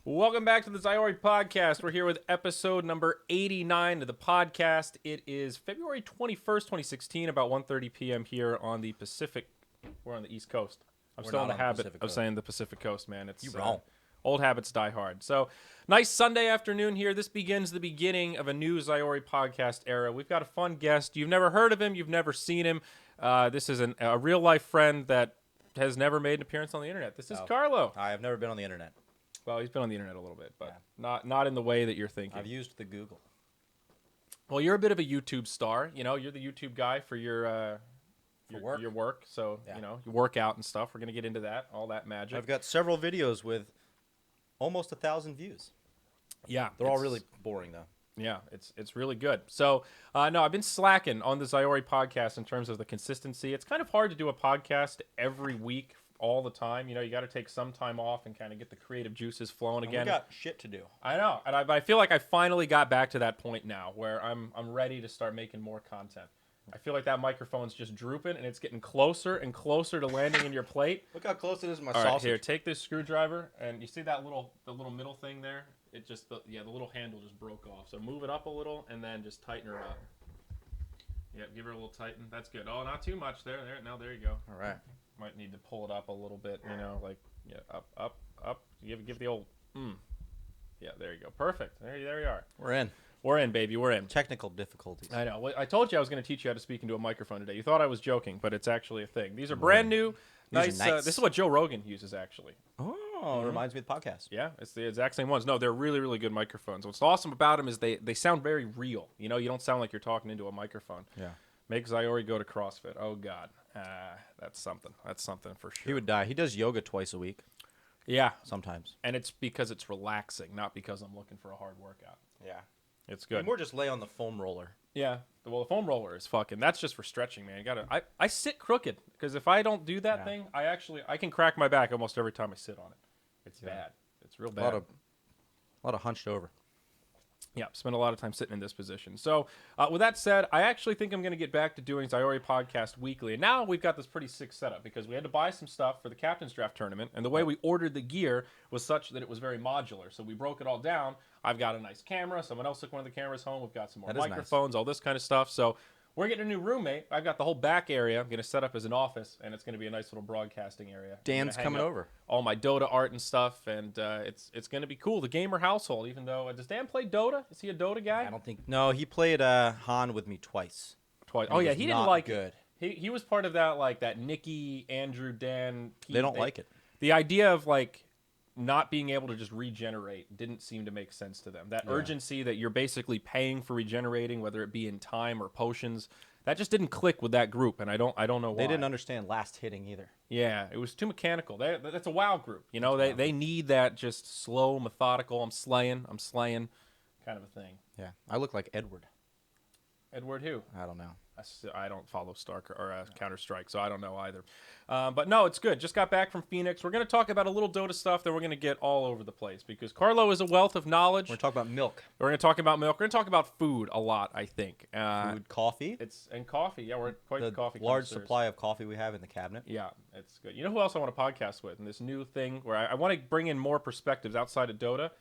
Welcome back to the Zyori podcast. We're here with episode number 89 of the podcast. It is February 21st, 2016, about 1:30 p.m. here on the Pacific. We're on the East Coast. I'm still in the habit of saying the Pacific Coast, man. It's wrong. Old habits die hard. So, nice Sunday afternoon here. This begins the beginning of a new Zyori podcast era. We've got a fun guest. You've never heard of him. You've never seen him. This is a real-life friend that has never made an appearance on the internet. This is Carlo. I have never been on the internet. Well, he's been on the internet a little bit, but not in the way that you're thinking. I've used the Google. Well, you're a bit of a YouTube star. You know, you're the YouTube guy for your work. So, you know, you work out and stuff. We're going to get into that, all that magic. I've got several videos with almost 1,000 views. Yeah. They're all really boring, though. Yeah, it's really good. So, no, I've been slacking on the Zyori podcast in terms of the consistency. It's kind of hard to do a podcast every week all the time. You know, you got to take some time off and kind of get the creative juices flowing again. We got shit to do. I know, and I feel like I finally got back to that point now where I'm ready to start making more content. I feel like that microphone's just drooping, and it's getting closer and closer to landing in your plate. Look how close it is to my All sausage. right, here, take this screwdriver, and you see that the little middle thing there? It just, the little handle just broke off. So move it up a little, and then just tighten her up. Yep, give her a little tighten. That's good. Oh, not too much there. Now there you go. All right. Might need to pull it up a little bit, you know, like, up. Give the old, Yeah, there you go. Perfect. There you are. We're in. We're in, baby. We're in. Technical difficulties. I know. I told you I was going to teach you how to speak into a microphone today. You thought I was joking, but it's actually a thing. These are brand new. Nice. This is what Joe Rogan uses, actually. Oh, it reminds me of the podcast. Yeah, it's the exact same ones. No, they're really, really good microphones. What's awesome about them is they sound very real. You know, you don't sound like you're talking into a microphone. Yeah. Make Zyori go to CrossFit. Oh, God. That's something. That's something for sure. He would die. He does yoga twice a week. Yeah. Sometimes. And it's because it's relaxing, not because I'm looking for a hard workout. Yeah. It's good. More just lay on the foam roller. Yeah. Well, the foam roller is fucking. That's just for stretching, man. I sit crooked because if I don't do that thing, I can crack my back almost every time I sit on it. It's bad. It's real bad. A lot of hunched over. Yeah, spend a lot of time sitting in this position. So, with that said, I actually think I'm going to get back to doing Zyori podcast weekly. And now we've got this pretty sick setup because we had to buy some stuff for the Captain's Draft tournament. And the way we ordered the gear was such that it was very modular. So we broke it all down. I've got a nice camera. Someone else took one of the cameras home. We've got some more microphones, all this kind of stuff. So we're getting a new roommate. I've got the whole back area. I'm going to set up as an office, and it's going to be a nice little broadcasting area. Dan's coming over. All my Dota art and stuff, and it's going to be cool. The gamer household, even though does Dan play Dota? Is he a Dota guy? I don't think. No, he played Han with me twice. Oh yeah, he didn't like good. it. He was part of that Nikki, Andrew, Dan. Pete, they don't like it. The idea of not being able to just regenerate didn't seem to make sense to them. That urgency that you're basically paying for regenerating, whether it be in time or potions, that just didn't click with that group, and I don't know why. They didn't understand last hitting either. Yeah, it was too mechanical. That's a WoW group. You know, they need that just slow, methodical, I'm slaying kind of a thing. Yeah, I look like Edward. Edward who? I don't know. I don't follow Counter-Strike, so I don't know either. But no, it's good. Just got back from Phoenix. We're going to talk about a little Dota stuff, then we're going to get all over the place because Carlo is a wealth of knowledge. We're going to talk about milk. We're going to talk about milk. We're going to talk about food a lot, I think. Food, coffee. And coffee. Yeah, we're quite the coffee large connoisseurs. supply of coffee we have in the cabinet. Yeah, it's good. You know who else I want to podcast with? And this new thing where I want to bring in more perspectives outside of Dota?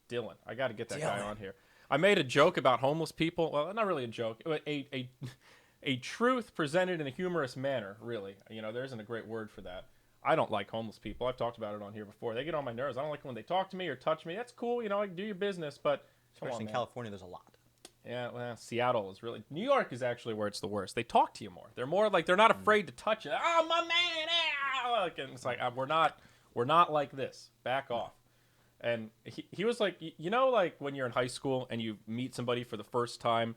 Dylan. I got to get that guy on here. I made a joke about homeless people. Well, not really a joke. A truth presented in a humorous manner, really. You know, there isn't a great word for that. I don't like homeless people. I've talked about it on here before. They get on my nerves. I don't like when they talk to me or touch me. That's cool. You know, I can do your business, but especially in California, there's a lot. Yeah, well, Seattle is really... New York is actually where it's the worst. They talk to you more. They're more like... They're not afraid to touch you. Oh, my man! Ah! And it's like, we're not like this. Back off. And he was like, you know, like when you're in high school and you meet somebody for the first time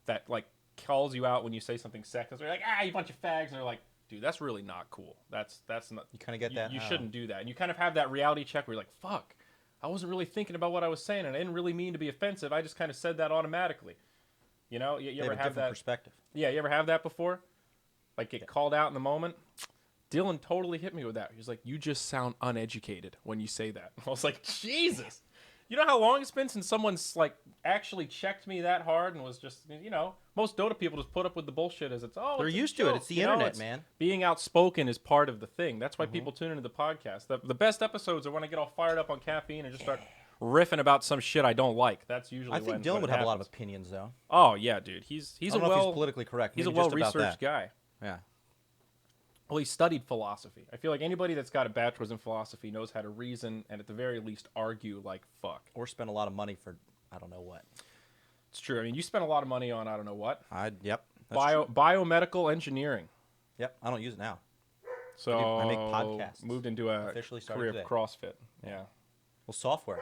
that, like, calls you out when you say something sexist. They're like, you bunch of fags. And they're like, dude, that's really not cool. That's not... You kind of get that? You shouldn't do that. And you kind of have that reality check where you're like, fuck, I wasn't really thinking about what I was saying, and I didn't really mean to be offensive. I just kind of said that automatically. You know, you ever have that perspective? Yeah, you ever have that before? Like get called out in the moment? Dylan totally hit me with that. He was like, you just sound uneducated when you say that. I was like, Jesus. You know how long it's been since someone's like actually checked me that hard and was just, you know, most Dota people just put up with the bullshit as they're used to it. It's the internet, man. Being outspoken is part of the thing. That's why people tune into the podcast. The best episodes are when I get all fired up on caffeine and just start riffing about some shit I don't like. That's usually I think when Dylan would have a lot of happens. opinions, though. Oh yeah, dude. He's I a don't know if he's politically correct. He's a Maybe just about well-researched that. guy. Yeah. Well, he studied philosophy. I feel like anybody that's got a bachelor's in philosophy knows how to reason and at the very least argue like fuck. Or spend a lot of money for I don't know what. It's true. I mean, you spent a lot of money on I don't know what. Yep. That's true. Biomedical engineering. Yep. I don't use it now. So I make podcasts. Moved into a Officially career today. of CrossFit. Yeah. Well, software.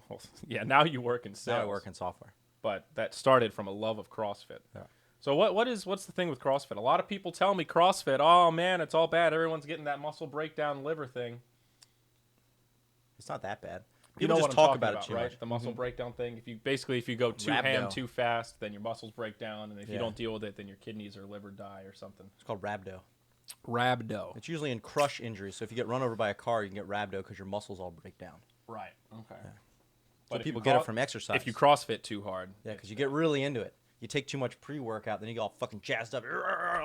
Well, yeah. Now you work in sales. Now I work in software. But that started from a love of CrossFit. Yeah. So what's the thing with CrossFit? A lot of people tell me CrossFit, oh man, it's all bad. Everyone's getting that muscle breakdown liver thing. It's not that bad. You know People what just I'm talk talking about about, it too right? much. The muscle breakdown thing. If you go too ham too fast, then your muscles break down, and if you don't deal with it, then your kidneys or liver die or something. It's called rhabdo. Rhabdo. It's usually in crush injuries. So if you get run over by a car, you can get rhabdo because your muscles all break down. Right. Okay. Yeah. But So people get it from exercise. If you CrossFit too hard. Yeah, because you get really into it. You take too much pre-workout, then you get all fucking jazzed up.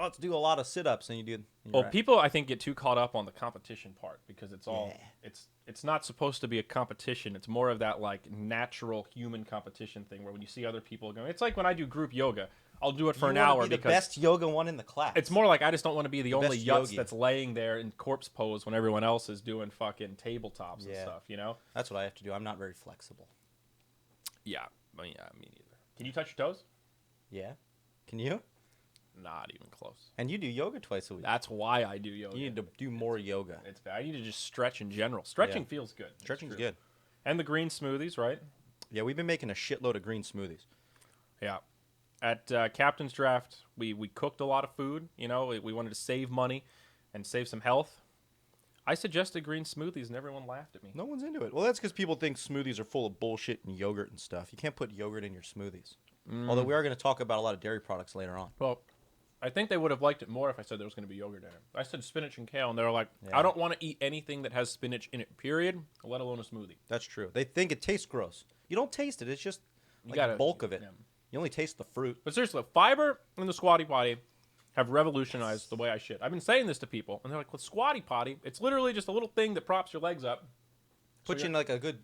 Let's do a lot of sit-ups, and you do. Well, people I think get too caught up on the competition part because it's all it's not supposed to be a competition. It's more of that like natural human competition thing where when you see other people going, it's like when I do group yoga. I'll do it for an hour be the because best yoga one in the class. it's more like I just don't want to be the only best yutz yogi. that's laying there in corpse pose when everyone else is doing fucking tabletops and stuff. You know? That's what I have to do. I'm not very flexible. Yeah. Me neither. Can you touch your toes? Yeah. Can you? Not even close. And you do yoga twice a week. That's why I do yoga. You need to do more yoga. It's bad. I need to just stretch in general. Stretching feels good. Stretching's good. And the green smoothies, right? Yeah, we've been making a shitload of green smoothies. Yeah. At Captain's Draft, we cooked a lot of food. You know, we wanted to save money and save some health. I suggested green smoothies, and everyone laughed at me. No one's into it. Well, that's because people think smoothies are full of bullshit and yogurt and stuff. You can't put yogurt in your smoothies. Although we are going to talk about a lot of dairy products later on. Well, I think they would have liked it more if I said there was going to be yogurt in it. I said spinach and kale, and they were like, I don't want to eat anything that has spinach in it, period, let alone a smoothie. That's true. They think it tastes gross. You don't taste it. It's just the bulk of it. Yeah. You only taste the fruit. But seriously, fiber and the Squatty Potty have revolutionized the way I shit. I've been saying this to people, and they're like, well, Squatty Potty, it's literally just a little thing that props your legs up. Put you in like a good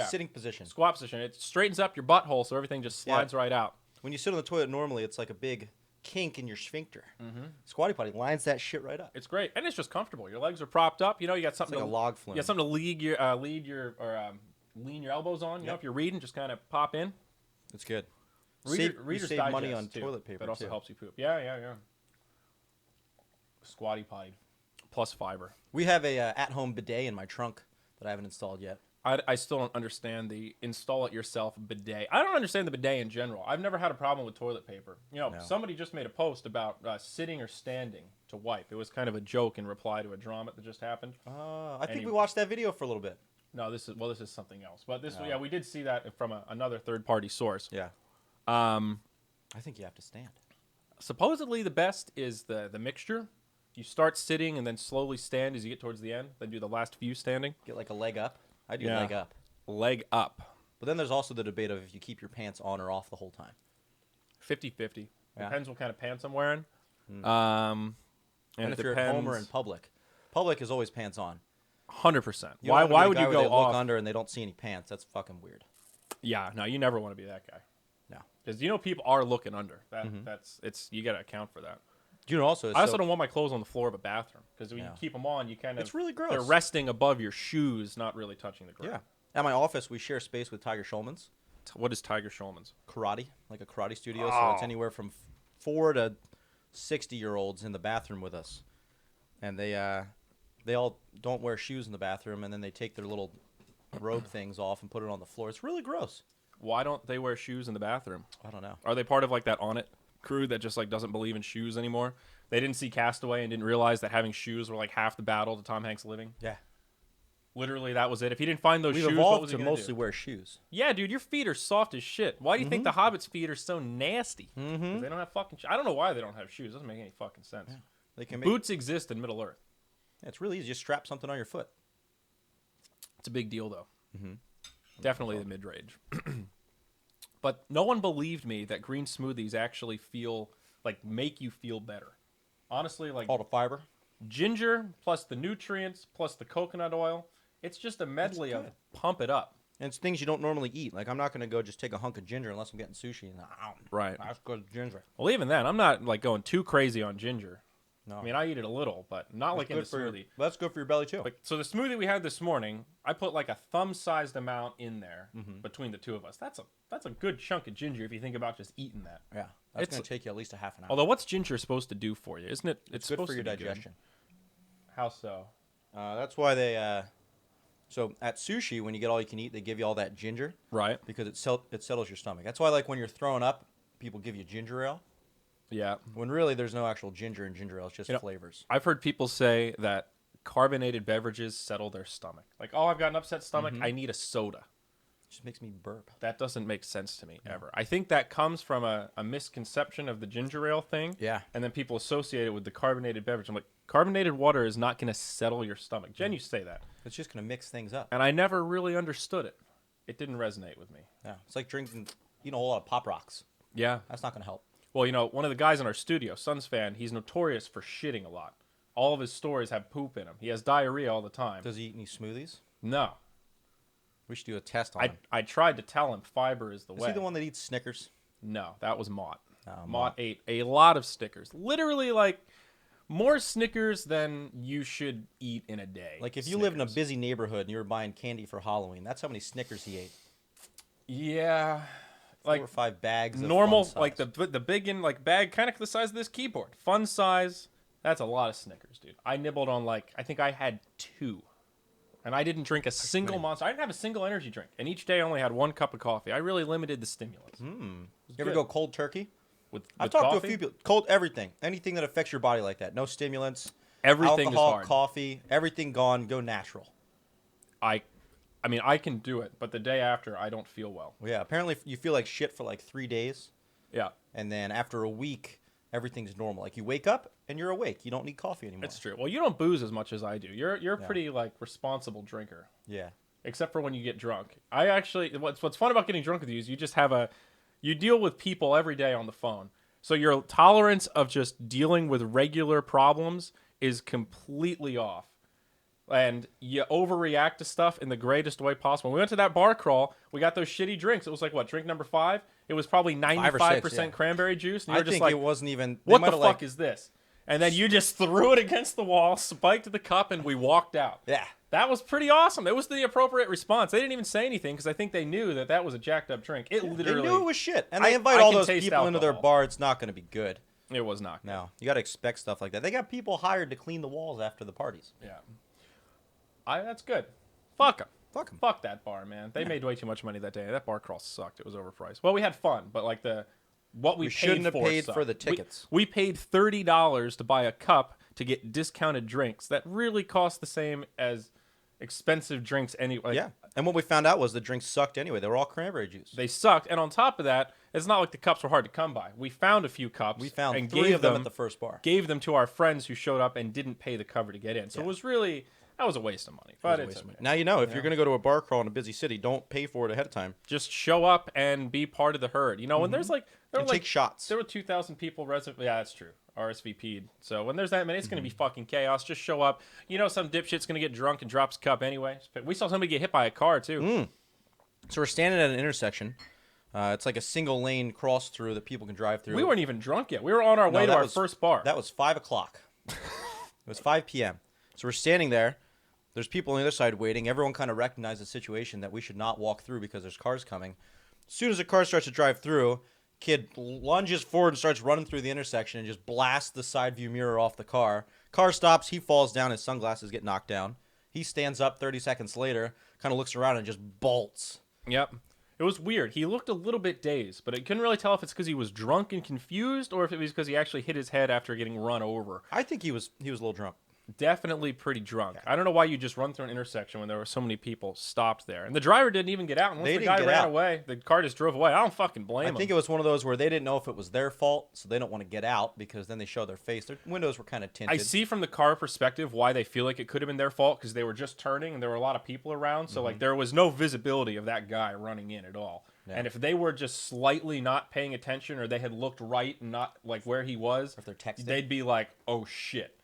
sitting position. Squat position. It straightens up your butthole so everything just slides right out. When you sit on the toilet normally, it's like a big kink in your sphincter. Squatty Potty lines that shit right up. It's great, and it's just comfortable. Your legs are propped up. You know, you got something like a log flume. You got something to lean your elbows on. You know, if you're reading, just kind of pop in. It's good. Reader's save Digest money on too. toilet paper. That also too. helps you poop. Yeah. Squatty Potty plus fiber. We have a at-home bidet in my trunk that I haven't installed yet. I still don't understand the install it yourself bidet. I don't understand the bidet in general. I've never had a problem with toilet paper. You know, somebody just made a post about sitting or standing to wipe. It was kind of a joke in reply to a drama that just happened. I think we watched that video for a little bit. No, this is something else. But we did see that from another third-party source. Yeah. I think you have to stand. Supposedly the best is the mixture. You start sitting and then slowly stand as you get towards the end. Then do the last few standing. Get like a leg up. I do leg up. Leg up. But then there's also the debate of if you keep your pants on or off the whole time. 50-50. Yeah. Depends what kind of pants I'm wearing. And if you're at home or in public. Public is always pants on. 100%. Why would you go off? Look under and they don't see any pants. That's fucking weird. Yeah, no, you never want to be that guy. No. Because people are looking under. You got to account for that. You know, I also don't want my clothes on the floor of a bathroom because when you keep them on, you kind of it's really gross. They're resting above your shoes, not really touching the ground. Yeah. At my office, we share space with Tiger Schulman's. What is Tiger Schulman's? Karate, like a karate studio. So it's anywhere from 4 to 60-year-olds in the bathroom with us, and they all don't wear shoes in the bathroom, and then they take their little robe things off and put it on the floor. It's really gross. Why don't they wear shoes in the bathroom? I don't know. Are they part of like that On It crew that just like doesn't believe in shoes anymore? They didn't see Castaway and didn't realize that having shoes were like half the battle to Tom Hanks living. Yeah. Literally, that was it. If he didn't find those We've shoes, evolved what was he to gonna mostly do? wear shoes. Yeah, dude, your feet are soft as shit. Why do you think the Hobbit's feet are so nasty? Mm-hmm. They don't have fucking I don't know why they don't have shoes. It doesn't make any fucking sense. Yeah. They can Boots exist in Middle Earth. Yeah, it's really easy. Just strap something on your foot. It's a big deal, though. Definitely the mid-range. But no one believed me that green smoothies actually make you feel better. Honestly, like all the fiber, ginger plus the nutrients plus the coconut oil, it's just a medley of pump it up. And it's things you don't normally eat. Like, I'm not going to go just take a hunk of ginger unless I'm getting sushi. And, right. That's good ginger. Well, even then, I'm not, like, going too crazy on ginger. No. I mean, I eat it a little, but not like in the smoothie. That's good for your belly, too. Like, so the smoothie we had this morning, I put, like, a thumb-sized amount in there between the two of us. That's a good chunk of ginger if you think about just eating that. Yeah. That's going to take you at least a half an hour. Although, what's ginger supposed to do for you? Isn't it? It's good for your digestion. Good. How so? That's why they... So at sushi, when you get all you can eat, they give you all that ginger. Right. Because it settles your stomach. That's why, like, when you're throwing up, people give you ginger ale. Yeah. When really there's no actual ginger in ginger ale. It's just flavors. I've heard people say that carbonated beverages settle their stomach. Like, oh, I've got an upset stomach. I need a soda. It just makes me burp. That doesn't make sense to me ever. I think that comes from a misconception of the ginger ale thing. Yeah. And then people associate it with the carbonated beverage. I'm like, carbonated water is not going to settle your stomach. Jen, you say that. It's just going to mix things up. And I never really understood it. It didn't resonate with me. Yeah. It's like eating a whole lot of Pop Rocks. Yeah. That's not going to help. Well, one of the guys in our studio, Suns fan, he's notorious for shitting a lot. All of his stories have poop in them. He has diarrhea all the time. Does he eat any smoothies? No. We should do a test on him. I tried to tell him fiber is the way. Is he the one that eats Snickers? No, that was Mott. Oh, Mott ate a lot of Snickers. Literally, like, more Snickers than you should eat in a day. Like, if you live in a busy neighborhood and you were buying candy for Halloween, that's how many Snickers he ate. Yeah. 4 or 5 bags of normal, fun size. like the big in like bag, kind of the size of this keyboard. Fun size. That's a lot of Snickers, dude. I nibbled on I think I had 2, and I didn't drink a single Monster. I didn't have a single energy drink, and each day I only had 1 cup of coffee. I really limited the stimulants. You ever go cold turkey? I've coffee? talked to a few people. Cold everything, anything that affects your body like that. No stimulants. Everything alcohol, is hard. coffee, everything gone. Go natural. I mean, I can do it, but the day after, I don't feel well. Yeah, apparently you feel like shit for like 3 days. Yeah. And then after a week, everything's normal. Like, you wake up and you're awake. You don't need coffee anymore. It's true. Well, you don't booze as much as I do. You're a pretty, like, responsible drinker. Yeah. Except for when you get drunk. I actually, what's fun about getting drunk with you is you just have you deal with people every day on the phone. So your tolerance of just dealing with regular problems is completely off. And you overreact to stuff in the greatest way possible. When we went to that bar crawl, we got those shitty drinks. It was like, what, drink number 5? It was probably 95% cranberry juice. And you were just like, it wasn't even... What the fuck is this? And then you just threw it against the wall, spiked the cup, and we walked out. Yeah. That was pretty awesome. It was the appropriate response. They didn't even say anything because I think they knew that was a jacked up drink. It literally... They knew it was shit. And they invite all those people into their bar. It's not going to be good. It was not good. No. You got to expect stuff like that. They got people hired to clean the walls after the parties. Yeah. That's good. Fuck them. Fuck them. Fuck that bar, man. They made way too much money that day. That bar crawl sucked. It was overpriced. Well, we had fun, but like what we paid shouldn't have paid sucked. for the tickets. We paid $30 to buy a cup to get discounted drinks that really cost the same as expensive drinks anyway. Yeah. And what we found out was the drinks sucked anyway. They were all cranberry juice. They sucked. And on top of that, it's not like the cups were hard to come by. We found a few cups. We found and 3 of them at the first bar. Gave them to our friends who showed up and didn't pay the cover to get in. So it was really... That was a waste of money. But it's okay. Now you know, if you're going to go to a bar crawl in a busy city, don't pay for it ahead of time. Just show up and be part of the herd. When there's take shots. There were 2,000 people Yeah, that's true. RSVP'd. So when there's that many, it's going to be fucking chaos. Just show up. Some dipshit's going to get drunk and drops a cup anyway. We saw somebody get hit by a car, too. So we're standing at an intersection. It's like a single lane cross through that people can drive through. We weren't even drunk yet. We were on our way to our first bar. That was 5 o'clock. It was 5 p.m. So we're standing there. There's people on the other side waiting. Everyone kind of recognized the situation that we should not walk through because there's cars coming. As soon as a car starts to drive through, kid lunges forward and starts running through the intersection and just blasts the side view mirror off the car. Car stops. He falls down. His sunglasses get knocked down. He stands up 30 seconds later, kind of looks around and just bolts. Yep. It was weird. He looked a little bit dazed, but I couldn't really tell if it's because he was drunk and confused or if it was because he actually hit his head after getting run over. I think he was a little drunk. Definitely pretty drunk. Yeah. I don't know why you just run through an intersection when there were so many people stopped there. And the driver didn't even get out. And once the guy ran away, the car just drove away. I don't fucking blame him. I think it was one of those where they didn't know if it was their fault, so they don't want to get out because then they show their face. Their windows were kind of tinted. I see from the car perspective why they feel like it could have been their fault because they were just turning and there were a lot of people around. So like there was no visibility of that guy running in at all. Yeah. And if they were just slightly not paying attention or they had looked right and not like where he was, if they're texting, they'd be like, oh shit,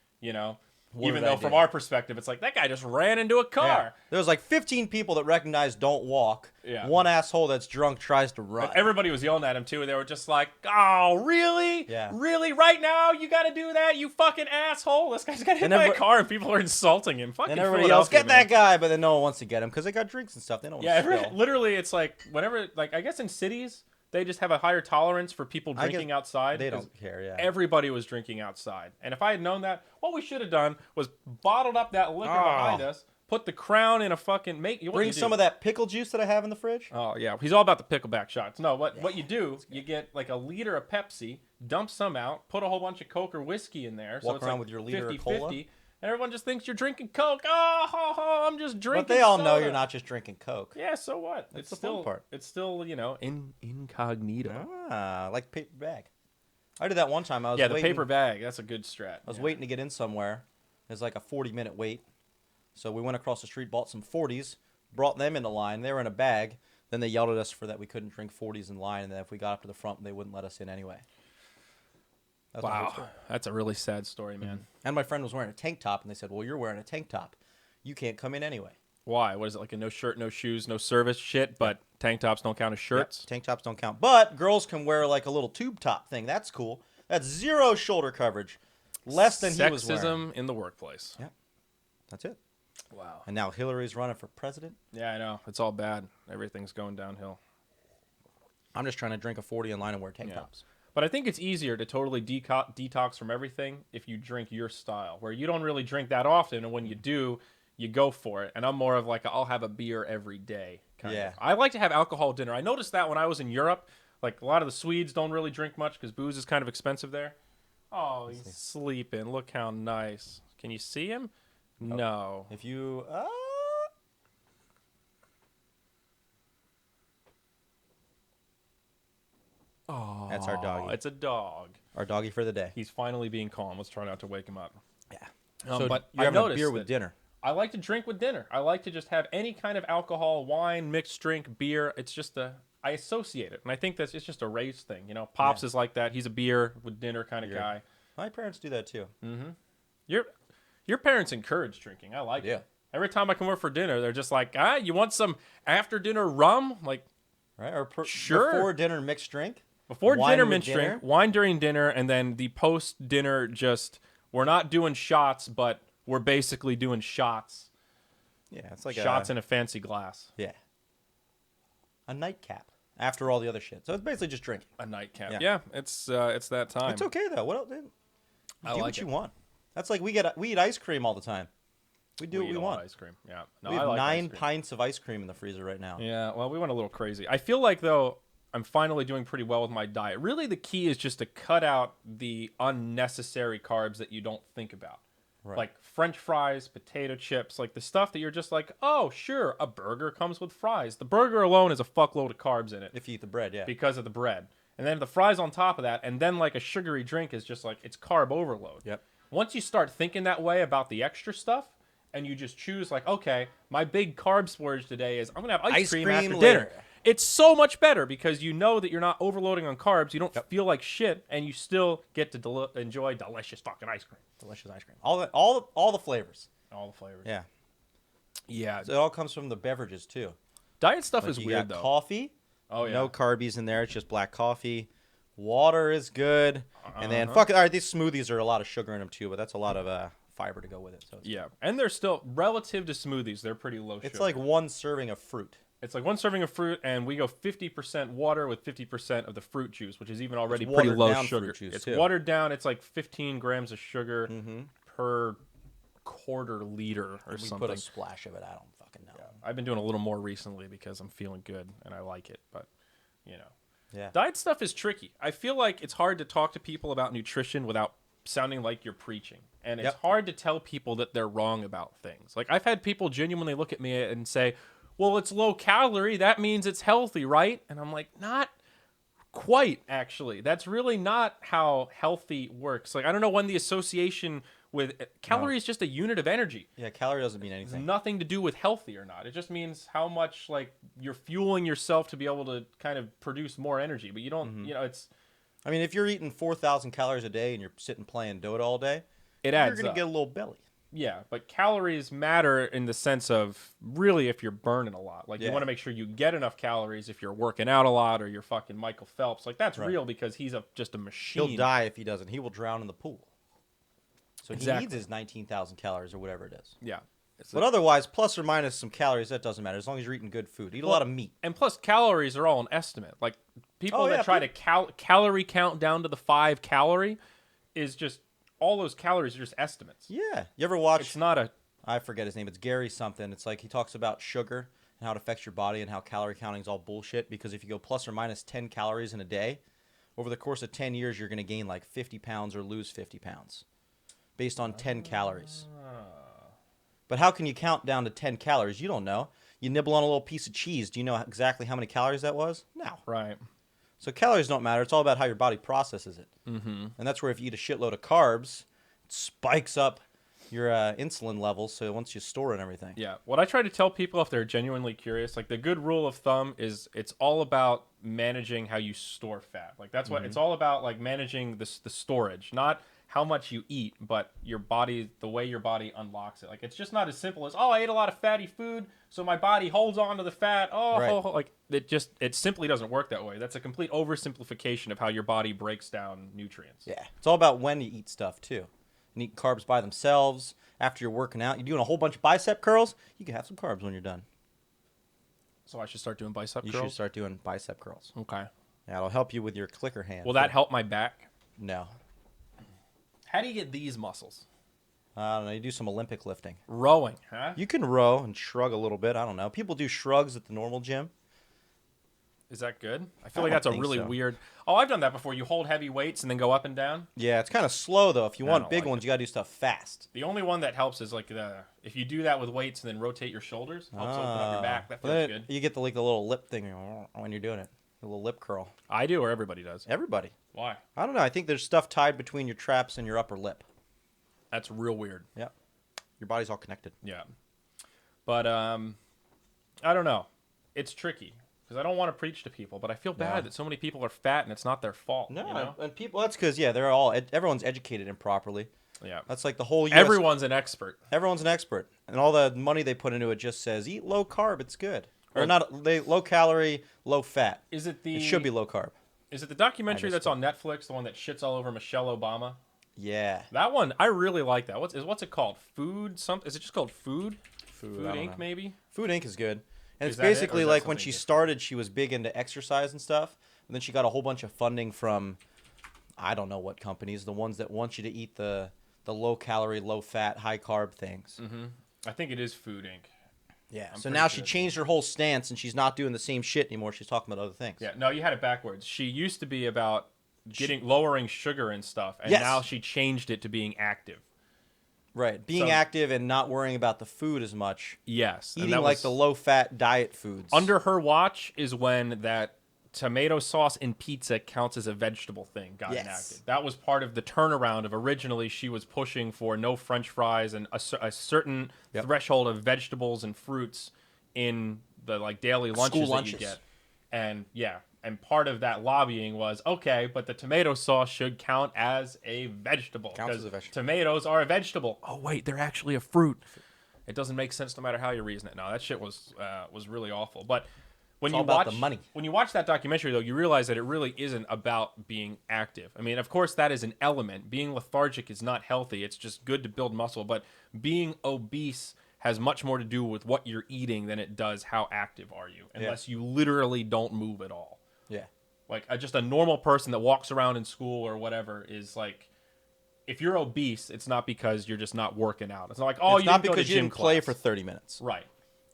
Even though from our perspective, it's like, that guy just ran into a car. Yeah. There was like 15 people that recognized don't walk. Yeah. One asshole that's drunk tries to run. And everybody was yelling at him, too. They were just like, oh, really? Yeah. Really? Right now? You got to do that? You fucking asshole. This guy's got hit by a car, and people are insulting him. Fucking and everybody else, get that guy. But then no one wants to get him because they got drinks and stuff. They don't want to spill. Literally, it's like, whenever, like, I guess in cities, they just have a higher tolerance for people drinking outside. They don't care, yeah. Everybody was drinking outside. And if I had known that, what we should have done was bottled up that liquor behind us, put the Crown in a fucking... Bring some of that pickle juice that I have in the fridge. Oh, yeah. He's all about the pickleback shots. No, what you do, you get like a liter of Pepsi, dump some out, put a whole bunch of Coke or whiskey in there. Walk around with your liter of cola. 50-50. And everyone just thinks you're drinking Coke. Oh, I'm just drinking But they all soda. know you're not just drinking Coke. Yeah, so what? It's the fun part. It's still, incognito. Like paper bag. I did that one time. I was the paper bag. That's a good strat. I was waiting to get in somewhere. It was like a 40-minute wait. So we went across the street, bought some 40s, brought them into line. They were in a bag. Then they yelled at us for that we couldn't drink 40s in line, and then if we got up to the front, they wouldn't let us in anyway. Wow, that's a really sad story, man. Mm-hmm. And my friend was wearing a tank top, and they said, well, you're wearing a tank top. You can't come in anyway. Why? What is it, like a no shirt, no shoes, no service shit, but tank tops don't count as shirts? Yep, tank tops don't count. But girls can wear like a little tube top thing. That's cool. That's 0 shoulder coverage. Less than he was wearing. Sexism in the workplace. Yep. That's it. Wow. And now Hillary's running for president? Yeah, I know. It's all bad. Everything's going downhill. I'm just trying to drink a 40 in line and wear tank tops. But I think it's easier to totally detox from everything if you drink your style, where you don't really drink that often, and when you do, you go for it. And I'm more of like, I'll have a beer every day kind of. I like to have alcohol dinner. I noticed that when I was in Europe, like a lot of the Swedes don't really drink much because booze is kind of expensive there. Oh, he's sleeping. Look how nice. Can you see him? Oh. No. If you... Oh, that's our doggy. It's a dog. Our doggy for the day. He's finally being calm. Let's try not to wake him up. Yeah. But you're having a beer with dinner. I like to drink with dinner. I like to just have any kind of alcohol, wine, mixed drink, beer. It's just I associate it. And I think it's just a race thing. You know, Pops is like that. He's a beer with dinner kind of guy. My parents do that too. Mm-hmm. Your parents encourage drinking. I like it. Every time I come over for dinner, they're just like, you want some after dinner rum? Like, right? Or sure. Before dinner mixed drink? Before dinner, mixed drink, wine during dinner, and then the post-dinner we're not doing shots, but we're basically doing shots. Yeah, it's like shots in a fancy glass. Yeah. A nightcap after all the other shit. So it's basically just drinking. A nightcap. Yeah, it's that time. It's okay, though. What else? Do what you want. That's like we eat ice cream all the time. We do what we want. Ice cream. Yeah. No, we have 9 pints of ice cream in the freezer right now. Yeah, well, we went a little crazy. I feel like, though, I'm finally doing pretty well with my diet. Really, the key is just to cut out the unnecessary carbs that you don't think about. Right. Like French fries, potato chips, like the stuff that you're just like, oh, sure, a burger comes with fries. The burger alone is a fuckload of carbs in it. If you eat the bread, yeah. Because of the bread. And then the fries on top of that, and then like a sugary drink is just like, it's carb overload. Yep. Once you start thinking that way about the extra stuff, and you just choose like, okay, my big carb splurge today is I'm going to have ice cream after dinner. It's so much better because you know that you're not overloading on carbs. You don't feel like shit, and you still get to enjoy delicious fucking ice cream. Delicious ice cream. All the flavors. All the flavors. Yeah. Yeah. So it all comes from the beverages too. Diet stuff is weird though. Coffee. Oh yeah. No carbies in there. It's just black coffee. Water is good. And then all right, these smoothies are a lot of sugar in them too, but that's a lot of fiber to go with it. So and they're still relative to smoothies. They're pretty low sugar. It's like 1 serving of fruit. It's like 1 serving of fruit, and we go 50% water with 50% of the fruit juice, which is even already pretty low sugar. It's watered down. It's like 15 grams of sugar per quarter liter or something. We put a splash of it. I don't fucking know. Yeah. I've been doing a little more recently because I'm feeling good and I like it, but you know. Yeah. Diet stuff is tricky. I feel like it's hard to talk to people about nutrition without sounding like you're preaching. And it's hard to tell people that they're wrong about things. Like I've had people genuinely look at me and say, well, it's low calorie. That means it's healthy, right? And I'm like, not quite, actually. That's really not how healthy works. Like, I don't know when the association with calorie is just a unit of energy. Yeah, calorie doesn't mean anything. It's nothing to do with healthy or not. It just means how much, like, you're fueling yourself to be able to kind of produce more energy. But you don't, you know, it's... I mean, if you're eating 4,000 calories a day and you're sitting playing Dota all day, it adds you're going to get a little belly. Yeah, but calories matter in the sense of really if you're burning a lot. Like you want to make sure you get enough calories if you're working out a lot or you're fucking Michael Phelps. Like that's real because he's just a machine. He'll die if he doesn't. He will drown in the pool. So he needs his 19,000 calories or whatever it is. Yeah. But otherwise, plus or minus some calories, that doesn't matter as long as you're eating good food. Eat a lot of meat. And plus, calories are all an estimate. Like people that try to calorie count down to the 5 calorie is just all those calories are just estimates. Yeah. You ever watch? It's not a. I forget his name. It's Gary something. It's like he talks about sugar and how it affects your body and how calorie counting is all bullshit because if you go plus or minus 10 calories in a day, over the course of 10 years, you're going to gain like 50 pounds or lose 50 pounds based on 10 calories. But how can you count down to 10 calories? You don't know. You nibble on a little piece of cheese. Do you know exactly how many calories that was? No. Right. So calories don't matter. It's all about how your body processes it. Mm-hmm. And that's where if you eat a shitload of carbs, it spikes up your insulin levels. So once you store it and everything. Yeah. What I try to tell people if they're genuinely curious, like the good rule of thumb is it's all about managing how you store fat. Like that's what it's all about, like managing the storage, not how much you eat, but your body, the way your body unlocks it. Like it's just not as simple as, oh, I ate a lot of fatty food, so my body holds on to the fat. Like it simply doesn't work that way. That's a complete oversimplification of how your body breaks down nutrients. Yeah. It's all about when you eat stuff too. You eat carbs by themselves. After you're working out, you're doing a whole bunch of bicep curls, you can have some carbs when you're done. So I should start doing bicep curls? You should start doing bicep curls. Okay. Yeah, it'll help you with your clicker hand. Will that help my back? No. How do you get these muscles? I don't know. You do some Olympic lifting. Rowing, huh? You can row and shrug a little bit. I don't know. People do shrugs at the normal gym. Is that good? I feel like that's a really weird... Oh, I've done that before. You hold heavy weights and then go up and down. Yeah, it's kind of slow, though. If you want big ones, you got to do stuff fast. The only one that helps is like if you do that with weights and then rotate your shoulders, helps open up your back. That feels good. You get the little lip thing when you're doing it. A little lip curl. I do, or everybody does? Everybody. Why? I don't know. I think there's stuff tied between your traps and your upper lip. That's real weird. Yeah. Your body's all connected. Yeah. But I don't know. It's tricky because I don't want to preach to people, but I feel bad that so many people are fat and it's not their fault. No, you know? And people. That's because everyone's educated improperly. Yeah. That's like the whole. Everyone's an expert. Everyone's an expert, and all the money they put into it just says eat low carb. It's good. Or low calorie, low fat. It should be low carb. Is it the documentary that's on Netflix, the one that shits all over Michelle Obama? Yeah. That one, I really like that. What's it called? Food something? Is it just called Food? Food Inc. maybe? Food Inc. is good. And it's basically like when she started, she was big into exercise and stuff. And then she got a whole bunch of funding from, I don't know what companies, the ones that want you to eat the low calorie, low fat, high carb things. Mm-hmm. I think it is Food Inc. Yeah. So now she changed her whole stance and she's not doing the same shit anymore. She's talking about other things. Yeah. No, you had it backwards. She used to be about lowering sugar and stuff, and now she changed it to being active. Right. Being active and not worrying about the food as much. Yes. Eating like the low fat diet foods. Under her watch is when that tomato sauce in pizza counts as a vegetable thing got enacted. That was part of the turnaround of originally she was pushing for no French fries and a certain threshold of vegetables and fruits in the like daily lunches that you get. And and part of that lobbying was, okay, but the tomato sauce should count as a vegetable. Counts as a vegetable. Tomatoes are a vegetable. Oh, wait, they're actually a fruit. It doesn't make sense no matter how you reason it. No, that shit was really awful. But when you watch the money. When you watch that documentary, though, you realize that it really isn't about being active. I mean, of course, that is an element. Being lethargic is not healthy. It's just good to build muscle. But being obese has much more to do with what you're eating than it does how active are you, unless you literally don't move at all. Yeah. Like just a normal person that walks around in school or whatever is like, if you're obese, it's not because you're just not working out. It's not like, oh, you didn't go to gym class. Play for 30 minutes. Right.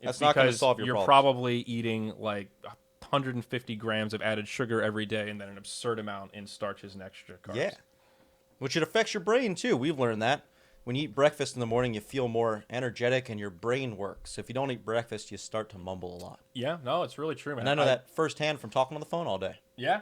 That's not going to solve your problems. You're probably eating like 150 grams of added sugar every day and then an absurd amount in starches and extra carbs. Yeah. Which it affects your brain too. We've learned that. When you eat breakfast in the morning, you feel more energetic and your brain works. If you don't eat breakfast, you start to mumble a lot. Yeah, no, it's really true, man. And I know that firsthand from talking on the phone all day. Yeah,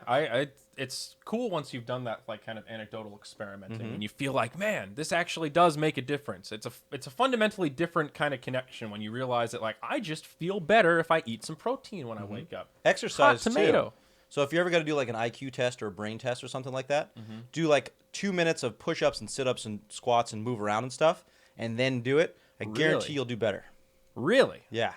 it's cool once you've done that like kind of anecdotal experimenting and you feel like, man, this actually does make a difference. It's a fundamentally different kind of connection when you realize that like I just feel better if I eat some protein when I wake up. Exercise Hot tomato. Too. So if you ever got to do like an IQ test or a brain test or something like that, do like 2 minutes of push-ups and sit-ups and squats and move around and stuff. and then do it, I guarantee you'll do better. Really? Yeah.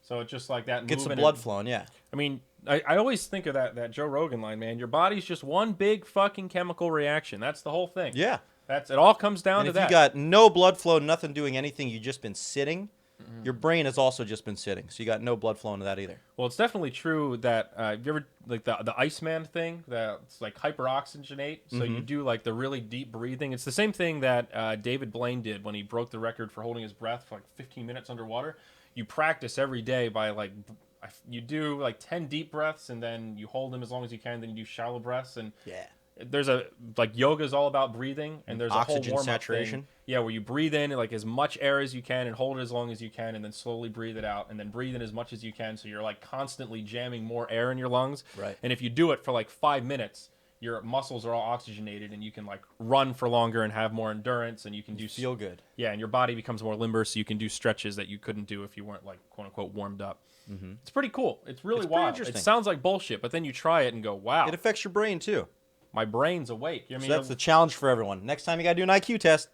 So it's just like that. Get some blood flowing, yeah. I mean, I always think of that Joe Rogan line, man. Your body's just one big fucking chemical reaction. That's the whole thing. Yeah. It all comes down to if that. You got no blood flow, nothing doing anything, you've just been sitting, your brain has also just been sitting. So you got no blood flow into that either. Well, it's definitely true that you ever like the Iceman thing that's like hyperoxygenate. So you do like the really deep breathing. It's the same thing that David Blaine did when he broke the record for holding his breath for like 15 minutes underwater. You practice every day by like you do like 10 deep breaths and then you hold them as long as you can. Then you do shallow breaths and there's yoga is all about breathing and there's oxygen a whole warm-up saturation. Thing. Yeah, where you breathe in like as much air as you can and hold it as long as you can and then slowly breathe it out and then breathe in as much as you can so you're like constantly jamming more air in your lungs. Right. And if you do it for like 5 minutes, your muscles are all oxygenated and you can like run for longer and have more endurance and you can feel good. Yeah, and your body becomes more limber so you can do stretches that you couldn't do if you weren't like quote unquote warmed up. It's pretty cool. It's really wild. It sounds like bullshit, but then you try it and go, wow. It affects your brain too. My brain's awake. I mean, so that's the challenge for everyone. Next time you got to do an IQ test,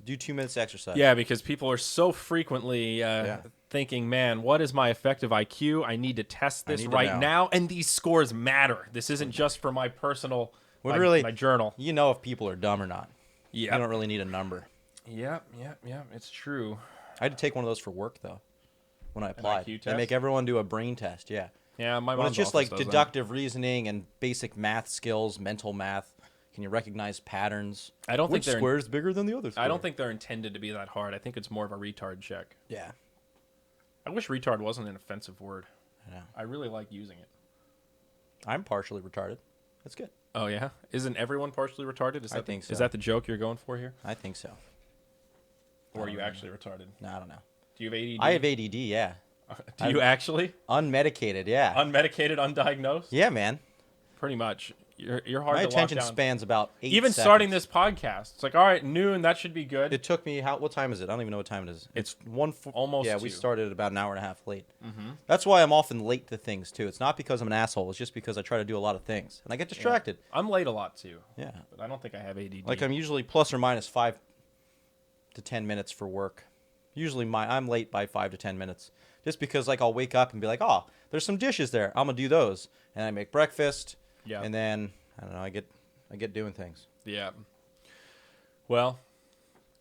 do 2 minutes exercise. Yeah, because people are so frequently thinking, man, what is my effective IQ? I need to test this right now. And these scores matter. This isn't just for my personal, my journal. You know if people are dumb or not. Yeah. You don't really need a number. Yeah, it's true. I had to take one of those for work, though, when I applied. IQ test? They make everyone do a brain test, yeah. Yeah, my mom's it's just like deductive reasoning and basic math skills, mental math. Can you recognize patterns? I don't think which square is bigger than the other square? I don't think they're intended to be that hard. I think it's more of a retard check. Yeah. I wish retard wasn't an offensive word. I know. I really like using it. I'm partially retarded. That's good. Oh, yeah? Isn't everyone partially retarded? I think so. Is that the joke you're going for here? I think so. Or are you actually retarded? No, I don't know. Do you have ADD? I have ADD, yeah. Do you actually? Unmedicated, yeah. Unmedicated, undiagnosed? Yeah, man. Pretty much. You're hard to lock down. My attention span's about 8 Even seconds. starting this podcast. It's like, all right, noon, that should be good. It took me, what time is it? I don't even know what time it is. It's almost Yeah, 2. we started about an hour and a half late. That's why I'm often late to things, too. It's not because I'm an asshole. It's just because I try to do a lot of things. And I get distracted. Yeah. I'm late a lot, too. Yeah. But I don't think I have ADD. Like, I'm usually plus or minus 5 to 10 minutes for work. Usually I'm late by 5 to 10 minutes. Just because, like, I'll wake up and be like, oh, there's some dishes there. I'm going to do those. And I make breakfast. Yeah. And then, I don't know, I get doing things. Yeah. Well,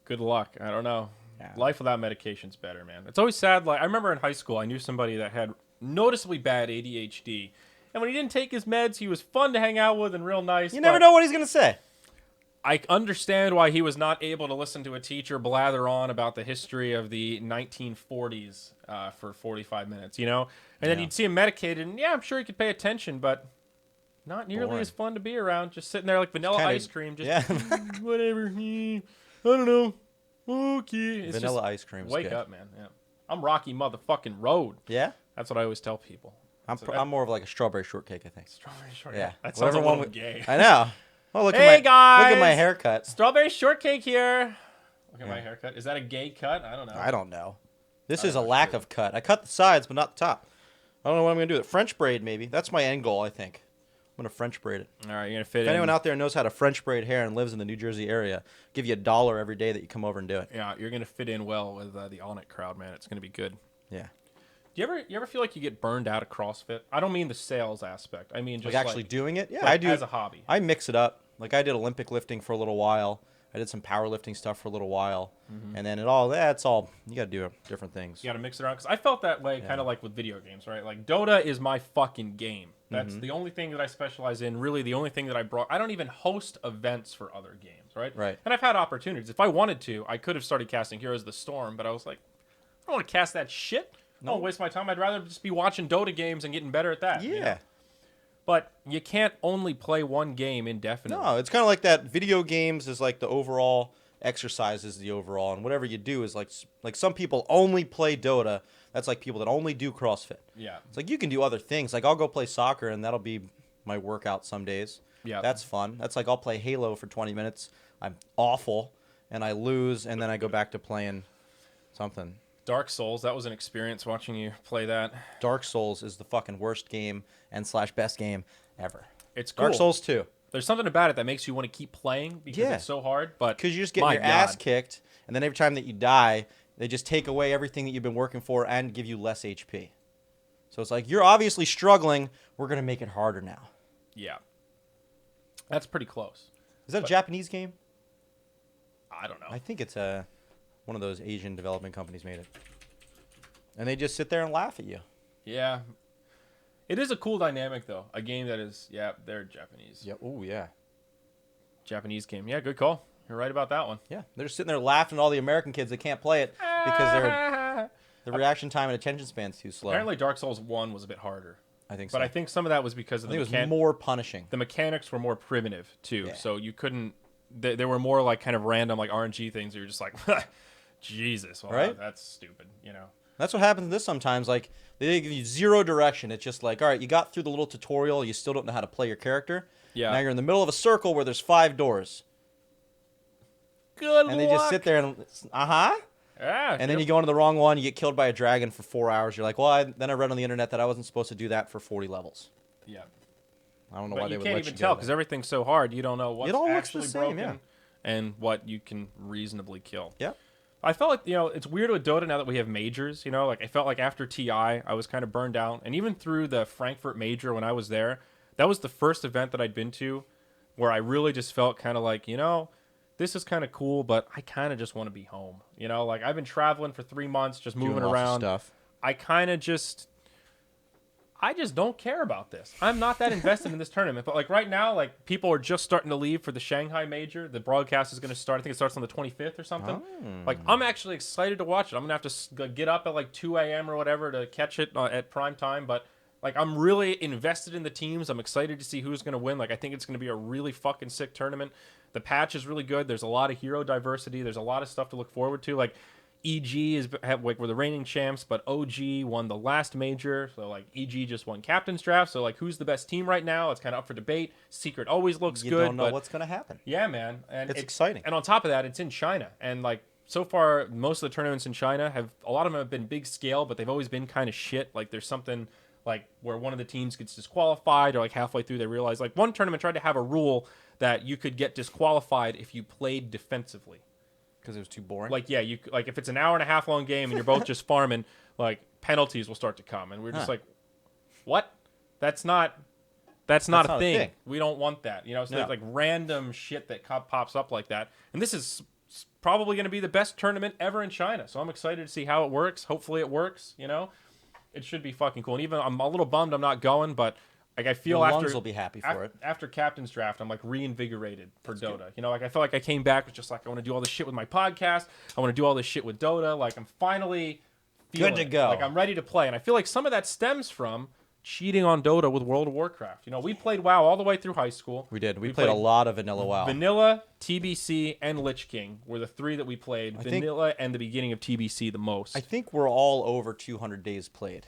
good luck. I don't know. Yeah. Life without medication's better, man. It's always sad. Like, I remember in high school, I knew somebody that had noticeably bad ADHD. And when he didn't take his meds, he was fun to hang out with and real nice. You never know what he's going to say. I understand why he was not able to listen to a teacher blather on about the history of the 1940s for 45 minutes, you know? And then you'd see him medicated, and I'm sure he could pay attention, but not nearly as fun to be around. Just sitting there like vanilla ice cream. Just whatever. I don't know. Okay. It's vanilla ice cream. Wake up, man. Yeah. I'm Rocky motherfucking Road. Yeah? That's what I always tell people. I'm more of like a strawberry shortcake, I think. Strawberry shortcake. Yeah. That sounds a little gay. I know. Oh, look guys! Look at my haircut. Strawberry shortcake here. Look at my haircut. Is that a gay cut? I don't know. I don't know. This is a lack of cut. I cut the sides, but not the top. I don't know what I'm going to do with it. French braid, maybe. That's my end goal, I think. I'm going to French braid it. All right, you're going to fit in. If anyone out there knows how to French braid hair and lives in the New Jersey area, give you $1 every day that you come over and do it. Yeah, you're going to fit in well with the On It crowd, man. It's going to be good. Yeah. Do you ever feel like you get burned out of CrossFit? I don't mean the sales aspect. I mean just like actually doing it. Yeah, like I do as a hobby. I mix it up. Like I did Olympic lifting for a little while. I did some powerlifting stuff for a little while, and then that's all you got to do different things. You got to mix it around because I felt that way, kind of like with video games, right? Like Dota is my fucking game. That's the only thing that I specialize in. Really, the only thing that I brought. I don't even host events for other games, right? Right. And I've had opportunities. If I wanted to, I could have started casting Heroes of the Storm, but I was like, I don't want to cast that shit. I don't waste my time. I'd rather just be watching Dota games and getting better at that. Yeah. You know? But you can't only play one game indefinitely. No, it's kind of like that. Video games is like the overall, exercise is the overall, and whatever you do is like some people only play Dota. That's like people that only do CrossFit. Yeah. It's like you can do other things. Like I'll go play soccer, and that'll be my workout some days. Yeah. That's fun. That's like I'll play Halo for 20 minutes. I'm awful, and I lose, and then I go back to playing something. Dark Souls, that was an experience watching you play that. Dark Souls is the fucking worst game and / best game ever. It's cool. Dark Souls 2. There's something about it that makes you want to keep playing because it's so hard. But because you're just getting your ass kicked, and then every time that you die, they just take away everything that you've been working for and give you less HP. So it's like, you're obviously struggling. We're going to make it harder now. Yeah. That's pretty close. Is that a Japanese game? I don't know. I think it's one of those Asian development companies made it. And they just sit there and laugh at you. Yeah. It is a cool dynamic, though. A game that is, they're Japanese. Yeah. Oh, yeah. Japanese game. Yeah, good call. You're right about that one. Yeah. They're just sitting there laughing at all the American kids that can't play it because the reaction time and attention span's too slow. Apparently Dark Souls 1 was a bit harder. I think so. But I think some of that was because of it was more punishing. The mechanics were more primitive, too. Yeah. So you couldn't... There were more like kind of random like RNG things. You're just like, Jesus, well, right? That's stupid, you know. That's what happens in this sometimes. Like, they give you zero direction. It's just like, all right, you got through the little tutorial. You still don't know how to play your character. Yeah. Now you're in the middle of a circle where there's 5 doors. Good And they just sit there and, Yeah. And then you go into the wrong one. You get killed by a dragon for 4 hours. You're like, well, then I read on the internet that I wasn't supposed to do that for 40 levels. Yeah. I don't know But why they would let you go. you can't even tell because everything's so hard. You don't know what's actually broken and what you can reasonably kill. Yeah. I felt like, it's weird with Dota now that we have majors, like I felt like after TI, I was kind of burned out. And even through the Frankfurt major when I was there, that was the first event that I'd been to where I really just felt kind of like, this is kind of cool, but I kind of just want to be home. Like I've been traveling for 3 months, just moving around. Stuff. I just don't care about this. I'm not that invested in this tournament. But like right now, like people are just starting to leave for the Shanghai major. The broadcast is going to start. I think it starts on the 25th or something. Oh. Like I'm actually excited to watch it. I'm going to have to get up at like 2 a.m. or whatever to catch it at prime time. But like I'm really invested in the teams. I'm excited to see who's going to win. Like I think it's going to be a really fucking sick tournament. The patch is really good. There's a lot of hero diversity. There's a lot of stuff to look forward to. Like EG were the reigning champs, but OG won the last major. So like EG just won captain's draft. So like who's the best team right now? It's kind of up for debate. Secret always looks good. You don't know what's going to happen. Yeah, man. And it's exciting. And on top of that, it's in China. And like so far, most of the tournaments in China a lot of them have been big scale, but they've always been kind of shit. Like there's something like where one of the teams gets disqualified or like halfway through they realize like one tournament tried to have a rule that you could get disqualified if you played defensively. Because it was too boring. Like if it's an hour and a half long game and you're both just farming, like penalties will start to come, and we're just like, what? That's not a thing. We don't want that. So there's like random shit that pops up like that, and this is probably going to be the best tournament ever in China. So I'm excited to see how it works. Hopefully it works. It should be fucking cool. And even I'm a little bummed I'm not going, but. Like I feel your after lungs will be happy for it. After captain's draft, I'm like reinvigorated for Dota. Good. Like I felt like I came back with just like I want to do all this shit with my podcast. I want to do all this shit with Dota. Like I'm finally good to go. Like I'm ready to play, and I feel like some of that stems from cheating on Dota with World of Warcraft. We played WoW all the way through high school. We did. We played a lot of vanilla WoW. Vanilla, TBC, and Lich King were the 3 that we played. Vanilla and the beginning of TBC the most. I think we're all over 200 days played.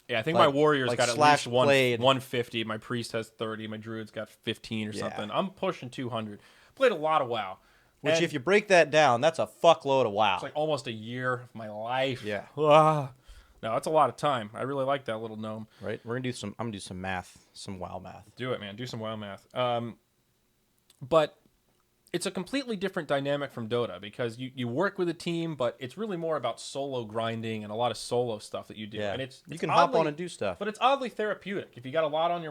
Yeah, I think my Warriors got at least 150. My Priest has 30. My Druid's got 15 or something. I'm pushing 200. Played a lot of WoW. Which, if you break that down, that's a fuckload of WoW. It's like almost a year of my life. Yeah. No, that's a lot of time. I really like that little gnome. Right? I'm gonna do some math, some WoW math. Do it, man. Do some WoW math. But it's a completely different dynamic from Dota because you work with a team, but it's really more about solo grinding and a lot of solo stuff that you do. Yeah. And you can hop on and do stuff. But it's oddly therapeutic. If you got a lot on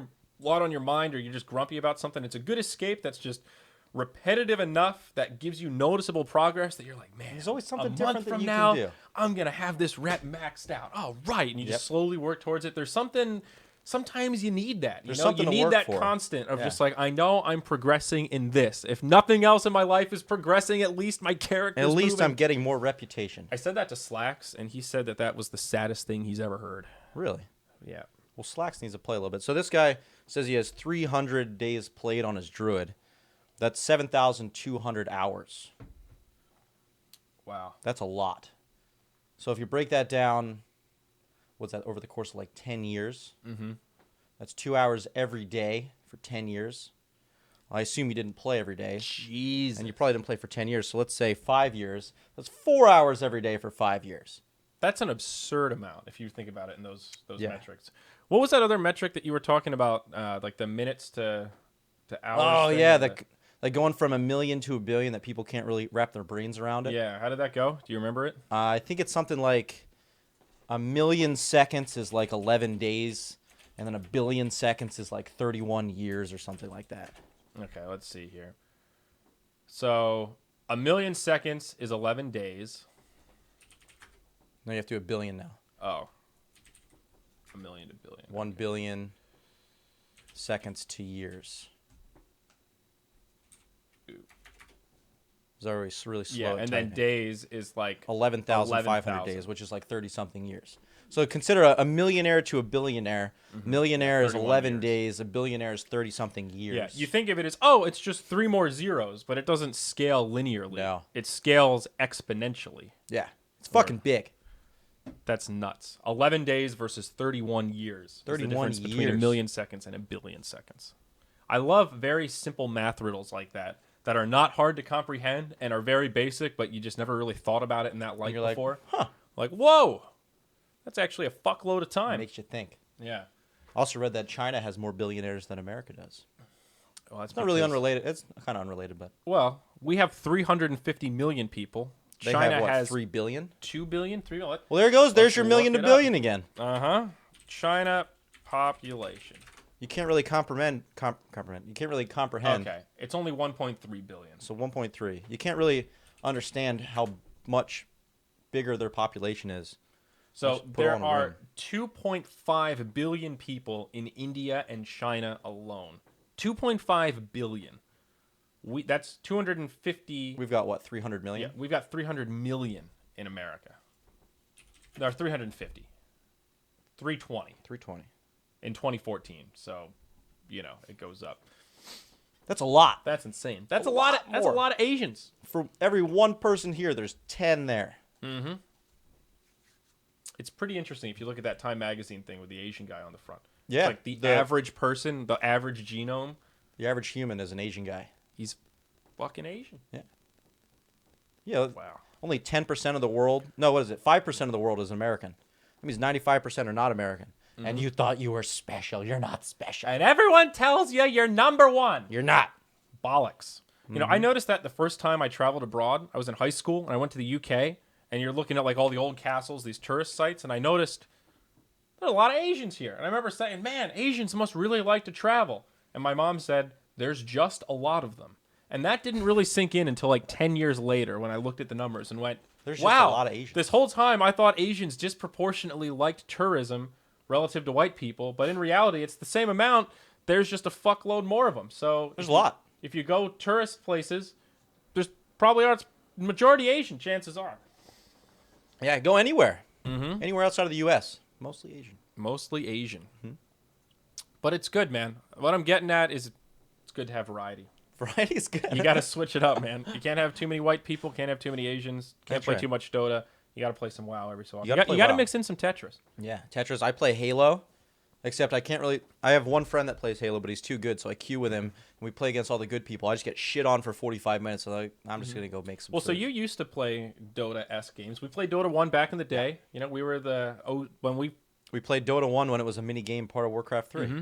your mind or you're just grumpy about something, it's a good escape that's just repetitive enough that gives you noticeable progress that you're like, man, there's always something different that you now, can do. I'm going to have this rep maxed out. Oh, right. And you just slowly work towards it. There's something... Sometimes you need that. You need that constant of just like, I know I'm progressing in this. If nothing else in my life is progressing, at least my character is moving. I'm getting more reputation. I said that to Slacks, and he said that was the saddest thing he's ever heard. Really? Yeah. Well, Slacks needs to play a little bit. So this guy says he has 300 days played on his Druid. That's 7,200 hours. Wow. That's a lot. So if you break that down... What's that, over the course of like 10 years? Mm-hmm. That's 2 hours every day for 10 years. Well, I assume you didn't play every day. Jeez. And you probably didn't play for 10 years. So let's say 5 years. That's 4 hours every day for 5 years. That's an absurd amount if you think about it in those metrics. What was that other metric that you were talking about, like the minutes to hours? Oh, yeah, the Like going from 1 million to 1 billion that people can't really wrap their brains around it. Yeah, how did that go? Do you remember it? I think it's something like 1 million seconds is like 11 days, and then 1 billion seconds is like 31 years or something like that. Okay, let's see here. So 1 million seconds is 11 days. No, you have to do 1 billion now. Oh. 1 million to billion. 1 billion seconds to years. It's really slow. Yeah, and then days is like 11,500 days, which is like 30-something years. So consider a millionaire to a billionaire. Millionaire is 11 days. A billionaire is 30-something years. Yeah, you think of it as, oh, it's just 3 more zeros, but it doesn't scale linearly. No. It scales exponentially. Yeah, it's fucking big. That's nuts. 11 days versus 31 years. 31 is the difference years. between 1 million seconds and 1 billion seconds. I love very simple math riddles like that are not hard to comprehend and are very basic, but you just never really thought about it in that light before. Like, huh. Like, whoa, that's actually a fuckload of time. It makes you think. Yeah. Also read that China has more billionaires than America does. Well, that's it's not really unrelated. It's kind of unrelated, but... Well, we have 350 million people. They China have, what, has 3 billion? 2 billion? 3 billion? Well, there it goes. There's your million to billion again. Uh-huh. China population. You can't really comprehend. You can't really comprehend. Okay. It's only 1.3 billion. So 1.3. You can't really understand how much bigger their population is. So there are 2.5 billion people in India and China alone. 2.5 billion. That's 250. We've got what, 300 million? Yeah, we've got 300 million in America. No, 350. 320. 320. In 2014. So, it goes up. That's a lot. That's insane. That's a lot of Asians. For every one person here, there's 10 there. Mm-hmm. It's pretty interesting if you look at that Time magazine thing with the Asian guy on the front. Yeah. Like the average person, the average genome. The average human is an Asian guy. He's fucking Asian. Yeah. Yeah. Wow. Only 10% of the world. No, what is it? 5% of the world is American. That means 95% are not American. Mm-hmm. And you thought you were special. You're not special. And everyone tells you you're number one. You're not. Bollocks. Mm-hmm. I noticed that the first time I traveled abroad, I was in high school, and I went to the UK, and you're looking at like all the old castles, these tourist sites, and I noticed there's a lot of Asians here. And I remember saying, man, Asians must really like to travel. And my mom said, there's just a lot of them. And that didn't really sink in until like 10 years later when I looked at the numbers and went, there's wow, just a lot of Asians. This whole time I thought Asians disproportionately liked tourism relative to white people. But in reality, it's the same amount. There's just a fuckload more of them. So there's a lot. If you go tourist places, there's probably are majority Asian, chances are. Yeah, go anywhere. Mm-hmm. Anywhere outside of the U.S. Mostly Asian. Mostly Asian. Mm-hmm. But it's good, man. What I'm getting at is it's good to have variety. Variety is good. You got to switch it up, man. You can't have too many white people. Can't have too many Asians. Can't play too much Dota. You got to play some WoW every so often. You got to mix in some Tetris. Yeah, Tetris. I play Halo, except I can't really... I have one friend that plays Halo, but he's too good, so I queue with him, and we play against all the good people. I just get shit on for 45 minutes, so I'm just going to go make some food. So you used to play Dota-esque games. We played Dota 1 back in the day. We were when we... We played Dota 1 when it was a mini game part of Warcraft 3. Mm-hmm.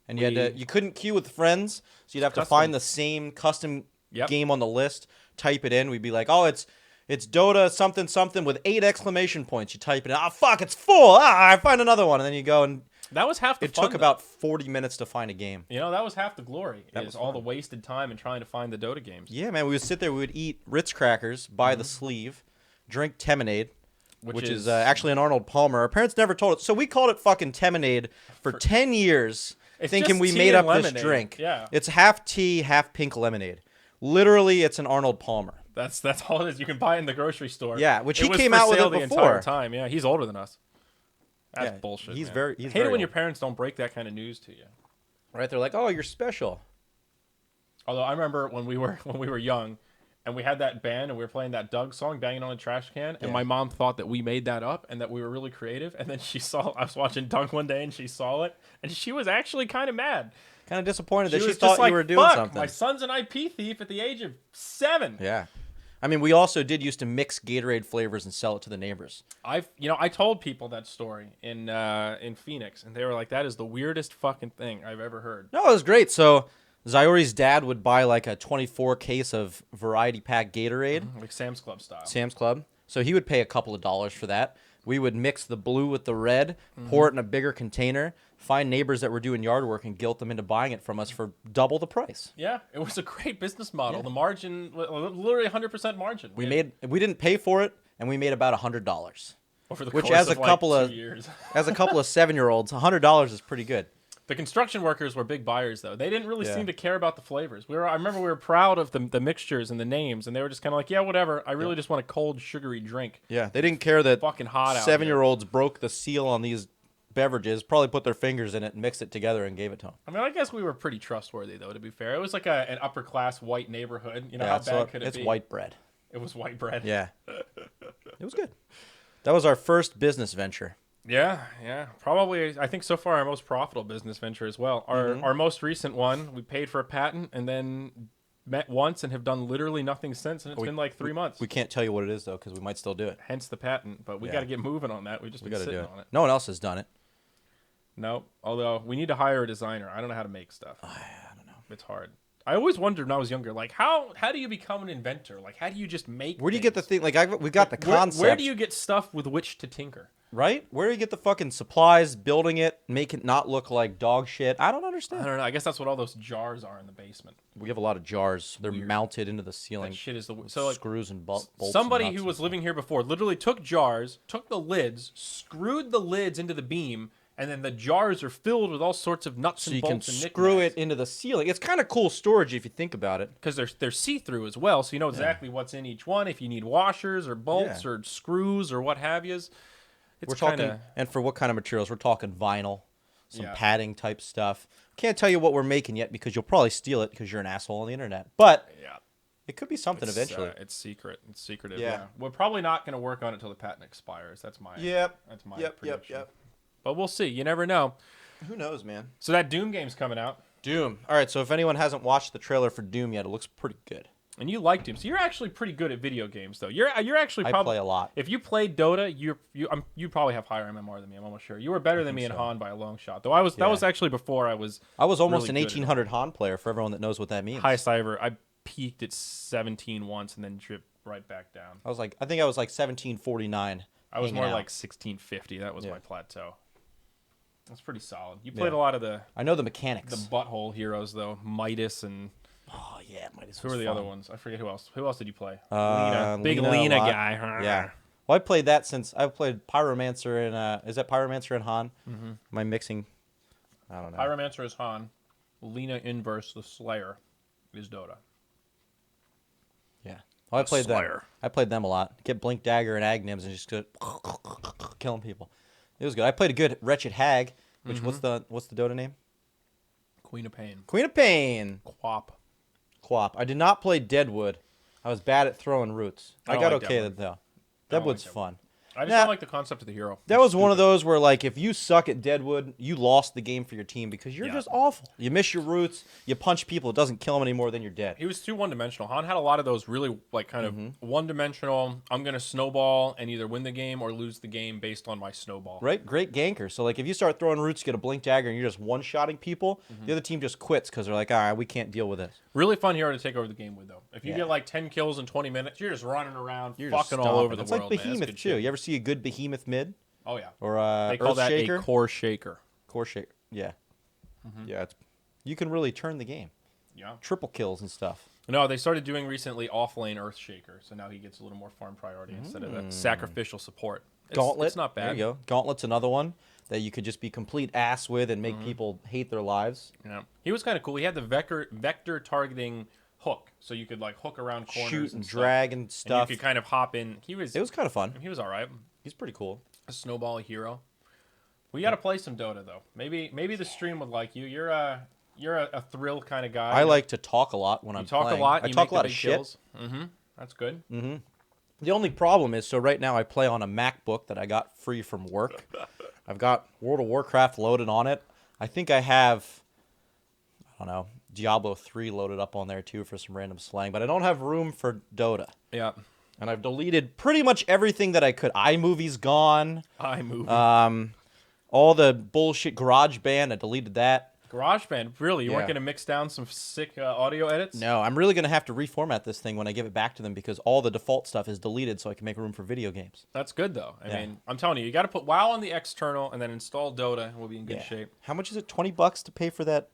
And you couldn't queue with friends, so you'd have to find the same custom game on the list, type it in. We'd be like, oh, it's Dota something something with 8 exclamation points. You type it in. Oh, fuck, it's full. I find another one. And then you go and... That was half the fun. It took about 40 minutes to find a game. That was half the glory. That was all the wasted time in trying to find the Dota games. Yeah, man. We would sit there. We would eat Ritz crackers by the sleeve, drink Teminade, which is actually an Arnold Palmer. Our parents never told us. So we called it fucking Teminade for 10 years. Thinking we made up this drink. Yeah. It's half tea, half pink lemonade. Literally, it's an Arnold Palmer. That's all it is. You can buy it in the grocery store. Yeah, which he came out with it the before. Entire time. Yeah, he's older than us. That's bullshit. He's man. very. I hate it when your parents don't break that kind of news to you. Right? They're like, "Oh, you're special." Although I remember when we were young, and we had that band and we were playing that Doug song, banging on a trash can, and my mom thought that we made that up and that we were really creative. And then I was watching Doug one day and she saw it, and she was actually kind of mad. Kind of disappointed that she thought you were doing something. My son's an IP thief at the age of 7. Yeah. I mean, we also did used to mix Gatorade flavors and sell it to the neighbors. I told people that story in Phoenix, and they were like, "That is the weirdest fucking thing I've ever heard." No, it was great. So Zyori's dad would buy like a 24 case of variety pack Gatorade. Like Sam's Club style. Sam's Club. So he would pay a couple of dollars for that. We would mix the blue with the red, pour it in a bigger container, find neighbors that were doing yard work and guilt them into buying it from us for double the price. Yeah, it was a great business model. Yeah. The margin, literally 100% margin. We didn't pay for it, and we made about $100. Over the which, course as a of couple like of 2 years. As a couple of 7-year-olds, $100 is pretty good. The construction workers were big buyers, though. They didn't really seem to care about the flavors. I remember we were proud of the mixtures and the names, and they were just kind of like, yeah, whatever. I really just want a cold, sugary drink. Yeah, they didn't care that fucking hot 7-year-olds broke the seal on these beverages, probably put their fingers in it, and mixed it together, and gave it to them. I mean, I guess we were pretty trustworthy, though, to be fair. It was like an upper-class white neighborhood. You know, how bad could it be? It's white bread. It was white bread. Yeah. It was good. That was our first business venture. Yeah. Probably, I think so far our most profitable business venture as well. Our most recent one, we paid for a patent and then met once and have done literally nothing since, and it's been like 3 months. We can't tell you what it is, though, because we might still do it. Hence the patent, but we got to get moving on that. We've just been sitting on it. No one else has done it. No, although we need to hire a designer. I don't know how to make stuff. I don't know. It's hard. I always wondered when I was younger, like how do you become an inventor? Like how do you just make? Where do you get the thing? Like we got the concept. Where do you get stuff with which to tinker? Right? Where do you get the fucking supplies, building it, make it not look like dog shit? I don't understand. I don't know. I guess that's what all those jars are in the basement. We have a lot of jars. They're mounted into the ceiling. That shit is so like screws and bolts. Somebody who was living here before literally took jars, took the lids, screwed the lids into the beam. And then the jars are filled with all sorts of nuts and bolts and knickknacks. So you can screw it into the ceiling. It's kind of cool storage if you think about it. Because they're see-through as well, so you know exactly what's in each one. If you need washers or bolts or screws or what have yous. We're talking, and for what kind of materials? We're talking vinyl, some padding type stuff. Can't tell you what we're making yet because you'll probably steal it because you're an asshole on the internet. But it could be something eventually. It's secret. It's secretive. Yeah. We're probably not going to work on it until the patent expires. That's my prediction. But we'll see. You never know. Who knows, man? So that Doom game's coming out. Doom. All right, so if anyone hasn't watched the trailer for Doom yet, it looks pretty good. And you like Doom. So you're actually pretty good at video games, though. You're actually probably... I play a lot. If you played Dota, you probably have higher MMR than me, I'm almost sure. You were better than me in Han by a long shot. Though that was actually before I was almost an 1800 Han player, for everyone that knows what that means. Highest I peaked at 17 once and then dripped right back down. I think I was like 1749. I was more like 1650. That was my plateau. That's pretty solid. You played a lot of the... I know the mechanics. The butthole heroes, though. Midas and... Oh, yeah, Midas Who were the other ones? I forget who else. Who else did you play? Lena. Big Lena guy. Yeah. Well, I played that since... I've played Pyromancer and... is that Pyromancer and Han? Mm-hmm. Am I mixing? I don't know. Pyromancer is Han. Lena Inverse, the Slayer, is Dota. Yeah. Well, I played them. I played them a lot. Get Blink Dagger and Agnims and just go killing people. It was good. I played a good Wretched Hag, which what's the Dota name? Queen of Pain. Queen of Pain. Quap. I did not play Deadwood. I was bad at throwing roots. I got okay though. Deadwood's fun. I just don't like the concept of the hero. That was one of those where, like, if you suck at Deadwood, you lost the game for your team because you're just awful. You miss your roots. You punch people. It doesn't kill them anymore. Then you're dead. He was too one-dimensional. Han had a lot of those really, like, kind of one-dimensional, I'm going to snowball and either win the game or lose the game based on my snowball. Right? Great ganker. So, like, if you start throwing roots, get a Blink Dagger, and you're just one-shotting people, the other team just quits because they're like, all right, we can't deal with this. Really fun hero to take over the game with, though. If you get, like, 10 kills in 20 minutes, you're just running around, fucking all over the world. It's like Behemoth, too. You ever see a good Behemoth mid? Oh, yeah. Or they call that a core shaker. Core shaker, yeah. Yeah, you can really turn the game. Yeah. Triple kills and stuff. No, they started doing recently off-lane Earth Shaker, so now he gets a little more farm priority instead of that sacrificial support. Gauntlet. It's not bad. There you go. Gauntlet's another one that you could just be complete ass with and make people hate their lives. Yeah. He was kind of cool. He had the vector targeting hook, so you could, like, hook around corners. Shoot and drag and stuff. And you could kind of hop in. It was kind of fun. He was all right. He's pretty cool. A snowball hero. We got to play some Dota, though. Maybe the stream would like you. You're a thrill kind of guy. I like to talk a lot when I'm playing. You talk a lot. I talk a lot of shit. That's good. The only problem is, so right now I play on a MacBook that I got free from work. I've got World of Warcraft loaded on it. I think I have, I don't know, Diablo 3 loaded up on there too for some random slang, but I don't have room for Dota. Yeah. And I've deleted pretty much everything that I could. iMovie's gone. iMovie. All the bullshit GarageBand, I deleted that. GarageBand, really? You weren't Yeah. going to mix down some sick audio edits? No, I'm really going to have to reformat this thing when I give it back to them because all the default stuff is deleted so I can make room for video games. That's good, though. I Yeah. mean, I'm telling you, you got to put WoW on the external and then install Dota, and we'll be in good shape. How much is it? $20 to pay for that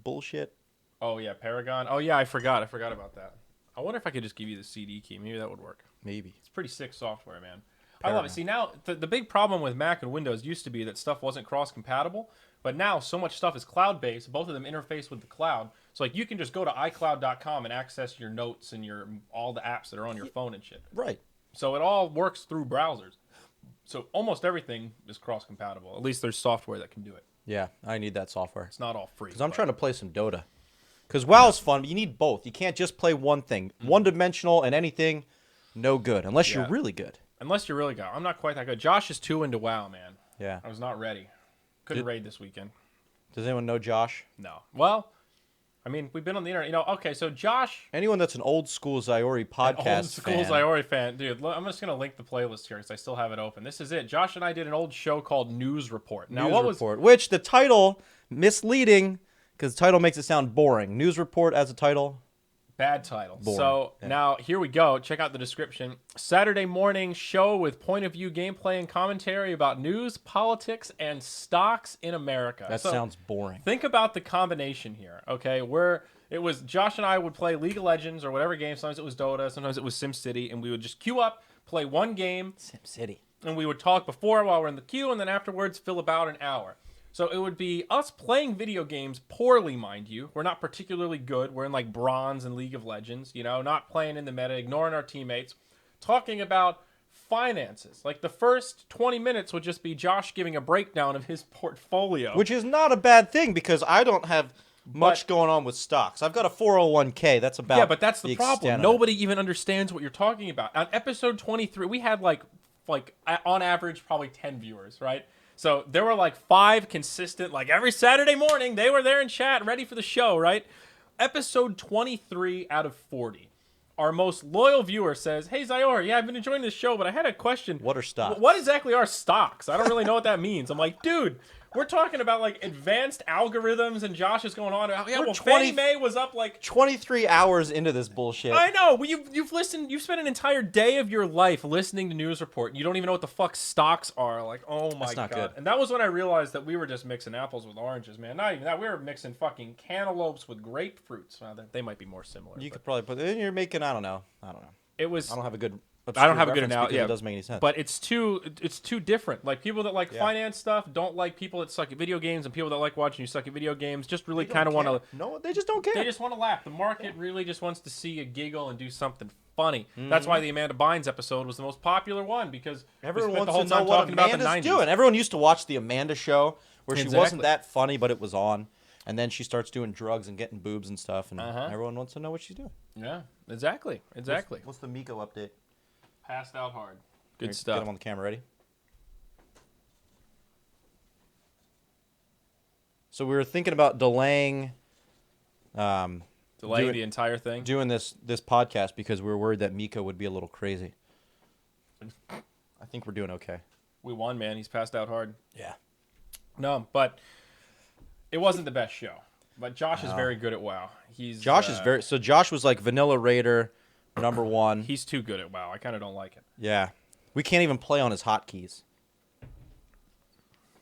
bullshit? Oh, yeah, Paragon. Oh, yeah, I forgot about that. I wonder if I could just give you the CD key. Maybe that would work. Maybe. It's pretty sick software, man. Paragon. I love it. See, now, the big problem with Mac and Windows used to be that stuff wasn't cross-compatible, but now so much stuff is cloud-based. Both of them interface with the cloud. So, like, you can just go to iCloud.com and access your notes and all the apps that are on your phone and shit. Right. So it all works through browsers. So almost everything is cross-compatible. At least there's software that can do it. Yeah, I need that software. It's not all free. Because I'm trying to play some Dota. Because WoW's fun, but you need both. You can't just play one thing. One-dimensional and anything, no good. Unless you're really good. Unless you're really good. I'm not quite that good. Josh is too into WoW, man. Yeah. I was not ready. Couldn't raid this weekend. Does anyone know Josh? No. Well, I mean, we've been on the internet. You know, okay, so Josh... Anyone that's an old school Zyori podcast old school Zyori fan. Dude, I'm just going to link the playlist here because I still have it open. This is it. Josh and I did an old show called News Report. Now, News Report, which the title, misleading, because the title makes it sound boring. News Report as a title. Bad title. Boring. So now here we go. Check out the description. Saturday morning show with point of view gameplay and commentary about news, politics, and stocks in America. That sounds boring. Think about the combination here, okay? Where it was Josh and I would play League of Legends or whatever game. Sometimes it was Dota, sometimes it was SimCity, and we would just queue up, play one game. SimCity. And we would talk before while we're in the queue, and then afterwards fill about an hour. So it would be us playing video games poorly, mind you. We're not particularly good. We're in like bronze in League of Legends, you know, not playing in the meta, ignoring our teammates, talking about finances. Like the first 20 minutes would just be Josh giving a breakdown of his portfolio. Which is not a bad thing because I don't have much going on with stocks. I've got a 401k. That's about but that's the problem. Nobody even understands what you're talking about. On episode 23, we had like on average probably 10 viewers, right? So there were like 5 consistent, like every Saturday morning, they were there in chat, ready for the show, right? Episode 23 out of 40. Our most loyal viewer says, hey, Zyori, yeah, I've been enjoying this show, but I had a question. What are stocks? What exactly are stocks? I don't really know what that means. I'm like, dude, we're talking about like advanced algorithms, and Josh is going on. Yeah, well, Fannie Mae was up like 23 hours into this bullshit. I know. Well, you've listened. You've spent an entire day of your life listening to News Report. And you don't even know what the fuck stocks are. Like, oh my god. Good. And that was when I realized that we were just mixing apples with oranges, man. Not even that. We were mixing fucking cantaloupes with grapefruits. Well, they might be more similar. You could probably put. You're making. I don't know. It was. I don't have a good. I don't have a good analogy. Yeah, it doesn't make any sense. But it's too different. Like people that like finance stuff don't like people that suck at video games, and people that like watching you suck at video games just really kind of want to. No, they just don't care. They just want to laugh. The market really just wants to see a giggle and do something funny. That's why the Amanda Bynes episode was the most popular one because everyone we spent wants the whole to time know what talking about the Amanda's 90s. doing. Everyone used to watch the Amanda show where she wasn't that funny, but it was on. And then she starts doing drugs and getting boobs and stuff, and everyone wants to know what she's doing. Yeah, exactly. What's the Miko update? Passed out hard. Good Get stuff. him on the camera. Ready? So we were thinking about delaying the entire thing. Doing this podcast because we were worried that Miko would be a little crazy. I think we're doing okay. We won, man. He's passed out hard. Yeah. No, but it wasn't the best show. But Josh is very good at WoW. Josh was like Vanilla Raider #1. He's too good at WoW. I kind of don't like it. Yeah. We can't even play on his hotkeys.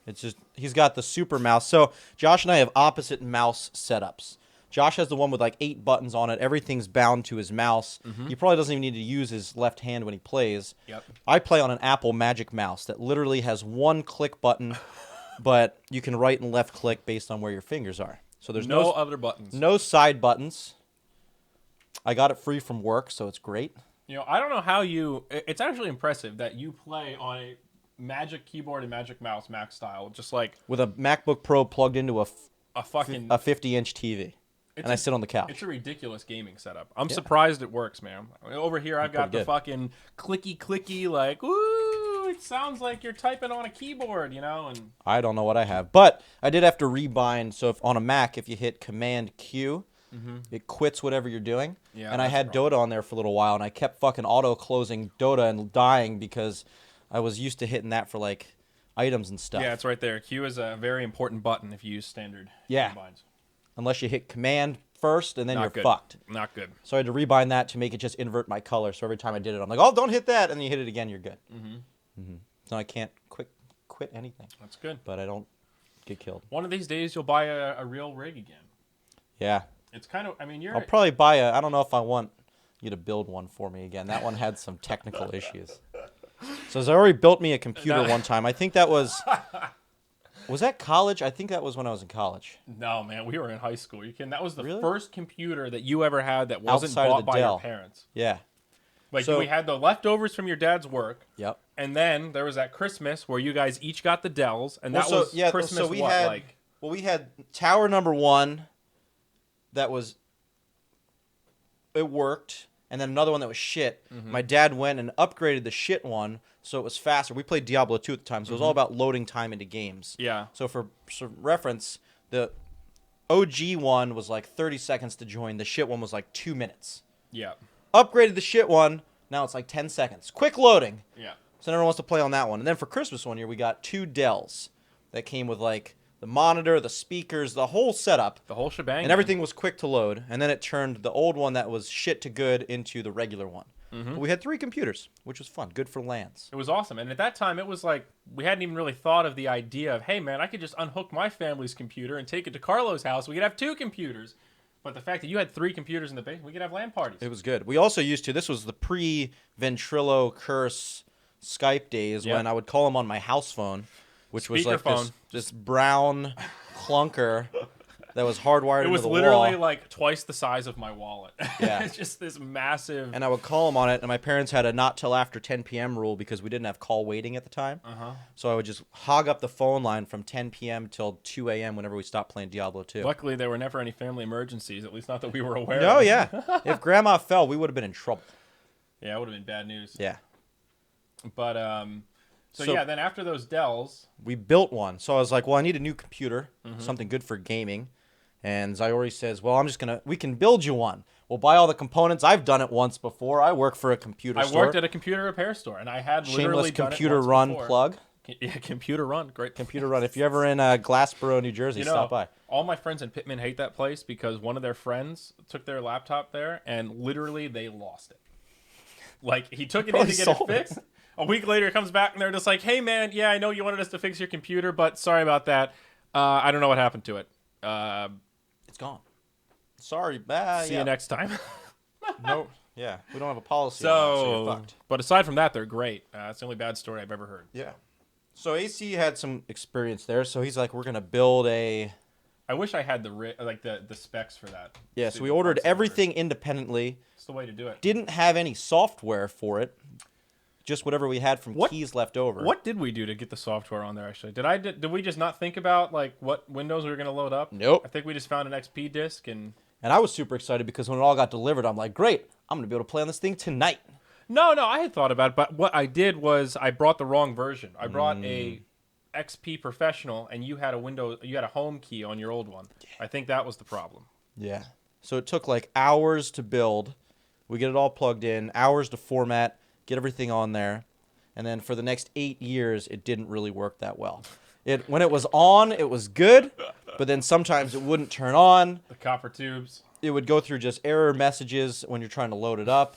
It's just he's got the super mouse. So Josh and I have opposite mouse setups. Josh has the one with like 8 buttons on it. Everything's bound to his mouse. He probably doesn't even need to use his left hand when he plays. Yep. I play on an Apple Magic Mouse that literally has one click button, but you can right and left click based on where your fingers are. So there's no other buttons. No side buttons. I got it free from work, so it's great. You know, I don't know how it's actually impressive that you play on a Magic keyboard and Magic mouse, Mac style, just like with a MacBook Pro plugged into a 50-inch TV. And I sit on the couch. It's a ridiculous gaming setup. I'm surprised it works, man. Over here, I've got the fucking clicky, like, ooh, it sounds like you're typing on a keyboard, you know? And I don't know what I have. But I did have to rebind. So if on a Mac, if you hit Command Q, it quits whatever you're doing. Yeah, and I had Dota on there for a little while, and I kept fucking auto-closing Dota and dying because I was used to hitting that for, like, items and stuff. Yeah, it's right there. Q is a very important button if you use standard combines. Unless you hit command first, and then you're good. fucked. Not good. So I had to rebind that to make it just invert my color. So every time I did it, I'm like, oh, don't hit that. And then you hit it again, you're good. So I can't quit anything. That's good. But I don't get killed. One of these days, you'll buy a real rig again. Yeah. It's kind of, I mean, I'll probably buy I don't know if I want you to build one for me again. That one had some technical issues. So Zyori built me a computer one time. I think that was that college? I think that was when I was in college. No, man, we were in high school. You can. That was the Really? first computer that you ever had that wasn't Outside bought of the by Dell. your parents. Yeah. Like So- we had the leftovers from your dad's work. Yep. And then there was that Christmas where you guys each got the Dells, and that Well, was Christmas. So we what, had like? we had tower number 1 that was it worked, and then another one that was shit. My dad went and upgraded the shit one so it was faster. We played Diablo 2 at the time, so it was all about loading time into games. Yeah. So for reference, the OG one was like 30 seconds to join. The shit one was like 2 minutes. Yeah. Upgraded the shit one. Now it's like 10 seconds. Quick loading. Yeah. So everyone wants to play on that one. And then for Christmas one year, we got 2 Dells that came with like the monitor, the speakers, the whole setup. The whole shebang. And everything was quick to load. And then it turned the old one that was shit to good into the regular one. But we had 3 computers, which was fun. Good for LANs. It was awesome. And at that time, it was like we hadn't even really thought of the idea of, hey, man, I could just unhook my family's computer and take it to Carlo's house. We could have 2 computers. But the fact that you had 3 computers in the basement, we could have LAN parties. It was good. We also used to, this was the pre-Ventrilo curse Skype days when I would call him on my house phone, which was like this brown clunker that was hardwired into the wall. It was literally like twice the size of my wallet. Yeah. It's just this massive. And I would call him on it, and my parents had a not till after 10 p.m. rule because we didn't have call waiting at the time. So I would just hog up the phone line from 10 p.m. till 2 a.m. whenever we stopped playing Diablo 2. Luckily, there were never any family emergencies, at least not that we were aware No, of. yeah. If Grandma fell, we would have been in trouble. Yeah, it would have been bad news. Yeah. But, so yeah, then after those Dells. We built one. So I was like, well, I need a new computer, something good for gaming. And Zyori says, well, we can build you one. We'll buy all the components. I've done it once before. I work for a computer store. I worked at a computer repair store, and I had literally done computer it once run before. plug. Yeah, computer run. Great. Computer run. If you're ever in Glassboro, New Jersey, stop by. All my friends in Pittman hate that place because one of their friends took their laptop there, and literally they lost it. Like, he took it in to get it fixed. A week later, it comes back, and they're just like, hey, man, yeah, I know you wanted us to fix your computer, but sorry about that. I don't know what happened to it. It's gone. Sorry. See you next time. No. Yeah, we don't have a policy. So you're fucked. But aside from that, they're great. It's the only bad story I've ever heard. Yeah. So AC had some experience there, so he's like, we're going to build a... I wish I had the specs for that. Yeah, so we ordered everything independently. It's the way to do it. Didn't have any software for it. Just whatever we had from keys left over. What did we do to get the software on there, actually? Did we just not think about like what windows we were going to load up? Nope. I think we just found an XP disk and I was super excited because when it all got delivered, I'm like, great, I'm going to be able to play on this thing tonight. No, I had thought about it, but what I did was I brought the wrong version. I brought a XP Professional, and you had a home key on your old one. Yeah. I think that was the problem. Yeah. So it took like hours to build. We get it all plugged in, hours to format, get everything on there. And then for the next 8 years, it didn't really work that well. When it was on, it was good, but then sometimes it wouldn't turn on. The copper tubes. It would go through just error messages when you're trying to load it up.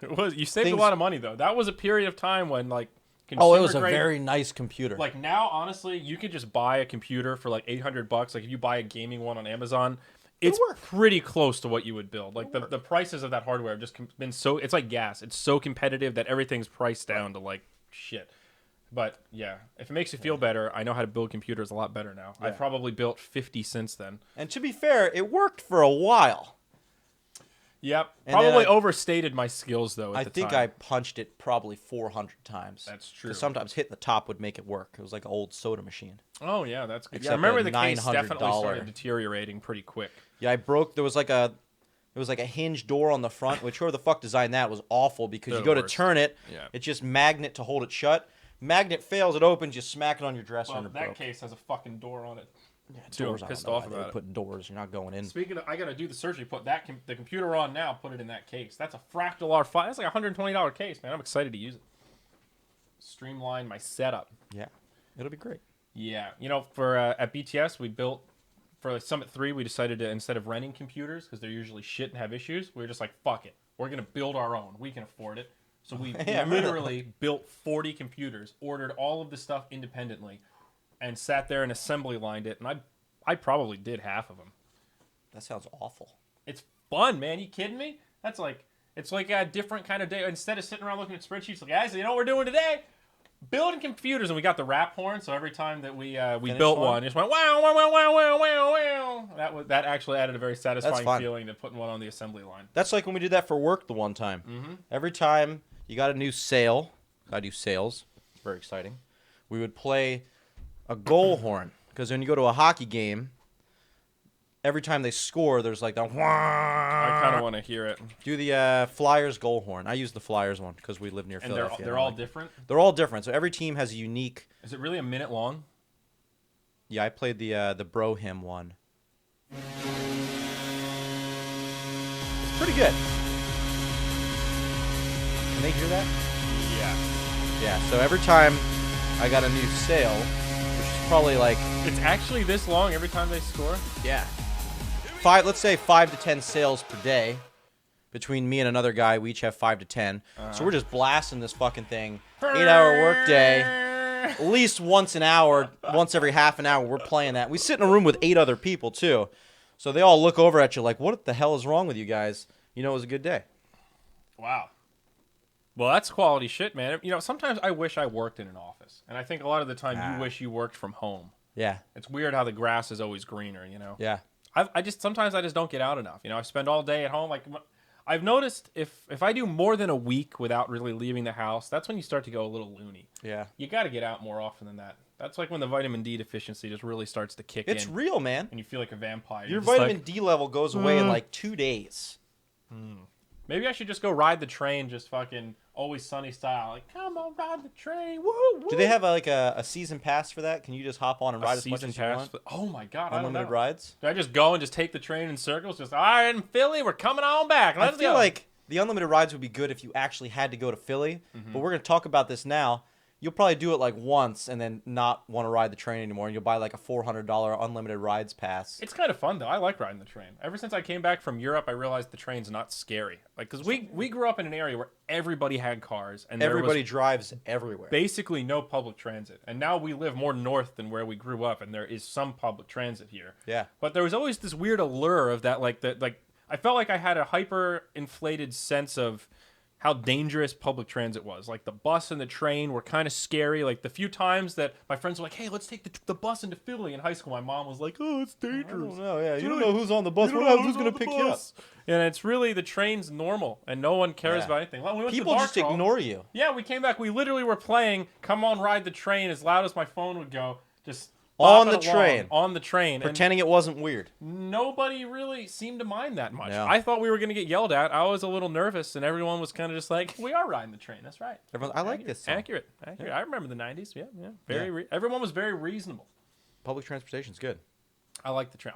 You saved a lot of money, though. That was a period of time when, like, it was a very nice computer. Like, now, honestly, you could just buy a computer for, like, $800. Like, if you buy a gaming one on Amazon, it's pretty close to what you would build. Like, the prices of that hardware have just been so... It's like gas. It's so competitive that everything's priced down to, like, shit. But, yeah, if it makes you feel better, I know how to build computers a lot better now. Yeah. I've probably built 50 since then. And to be fair, it worked for a while. Yep. Probably overstated my skills, though, I think I punched it probably 400 times. That's true. Because sometimes hitting the top would make it work. It was like an old soda machine. Oh, yeah, that's good. Except I remember the case $900 definitely started deteriorating pretty quick. Yeah, there was like a hinge door on the front, which whoever the fuck designed that was awful because you go to turn it, it's just magnet to hold it shut. Magnet fails, it opens, you smack it on your dresser and it broke. That case has a fucking door on it. Yeah, doors, I'm pissed off about it. Put doors, you're not going in. Speaking of, I gotta do the surgery. Put the computer on now. Put it in that case. That's a Fractal R5. That's like a $120 case, man. I'm excited to use it. Streamline my setup. Yeah. It'll be great. Yeah. You know, for at BTS, we built, for like Summit 3, we decided to, instead of renting computers, because they're usually shit and have issues, we were just like, fuck it. We're going to build our own. We can afford it. So we literally built 40 computers, ordered all of the stuff independently, and sat there and assembly lined it. And I probably did half of them. That sounds awful. It's fun, man. You kidding me? That's like, it's like a different kind of day. Instead of sitting around looking at spreadsheets, like, guys, you know what we're doing today? Building computers. And we got the rap horn, so every time that we built one, it just went wow, wow, wow, wow, wow, wow, wow. That actually added a very satisfying feeling to putting one on the assembly line. That's like when we did that for work the one time. Mm-hmm. Every time you got a new sale, I do sales, very exciting, we would play a goal horn. Because when you go to a hockey game, every time they score, there's like the I kind of want to hear it. Do the Flyers goal horn. I use the Flyers one because we live near Philadelphia. And they're all different? They're all different. So every team has a unique... Is it really a minute long? Yeah, I played the Bro Hymn one. It's pretty good. Can they hear that? Yeah. Yeah, so every time I got a new sale, which is probably like... It's actually this long every time they score? Yeah. Let's say 5 to 10 sales per day. Between me and another guy, we each have 5 to 10. So we're just blasting this fucking thing. 8-hour workday. At least once an hour, once every half an hour, we're playing that. We sit in a room with 8 other people, too. So they all look over at you like, what the hell is wrong with you guys? You know, it was a good day. Wow. Well, that's quality shit, man. You know, sometimes I wish I worked in an office. And I think a lot of the time you wish you worked from home. Yeah. It's weird how the grass is always greener, you know? Yeah. Sometimes I just don't get out enough. You know, I spend all day at home. Like, I've noticed if I do more than a week without really leaving the house, that's when you start to go a little loony. Yeah. You got to get out more often than that. That's like when the vitamin D deficiency just really starts to kick in. It's real, man. And you feel like a vampire. Your vitamin D level goes away in like 2 days. Maybe I should just go ride the train, just fucking Always Sunny style. Like, come on, ride the train. Woo, woo. Do they have a season pass for that? Can you just hop on and ride as much as you want? Oh my god, Unlimited rides? Do I just go and just take the train in circles? Just, all right, in Philly, we're coming on back. I feel like the unlimited rides would be good if you actually had to go to Philly. But we're going to talk about this now. You'll probably do it like once and then not want to ride the train anymore. And you'll buy like a $400 unlimited rides pass. It's kind of fun, though. I like riding the train. Ever since I came back from Europe, I realized the train's not scary. Like, because we grew up in an area where everybody had cars. And everybody drives everywhere. Basically no public transit. And now we live more north than where we grew up. And there is some public transit here. Yeah. But there was always this weird allure of that, like, I felt like I had a hyper-inflated sense of how dangerous public transit was. Like, the bus and the train were kind of scary. Like, the few times that my friends were like, hey, let's take the bus into Philly in high school, my mom was like, oh, it's dangerous. I don't know, yeah. You don't know who's on the bus. Who's going to pick you up? And it's really, the train's normal, and no one cares about anything. Well, people just ignore you. Yeah, we came back. We literally were playing Come On Ride the Train as loud as my phone would go. Just on the train. On the train. Pretending it wasn't weird. Nobody really seemed to mind that much. No. I thought we were going to get yelled at. I was a little nervous, and everyone was kind of just like, we are riding the train. That's right. I like this song. Accurate. Yeah. I remember the 90s. Yeah. Everyone was very reasonable. Public transportation's good. I like the train.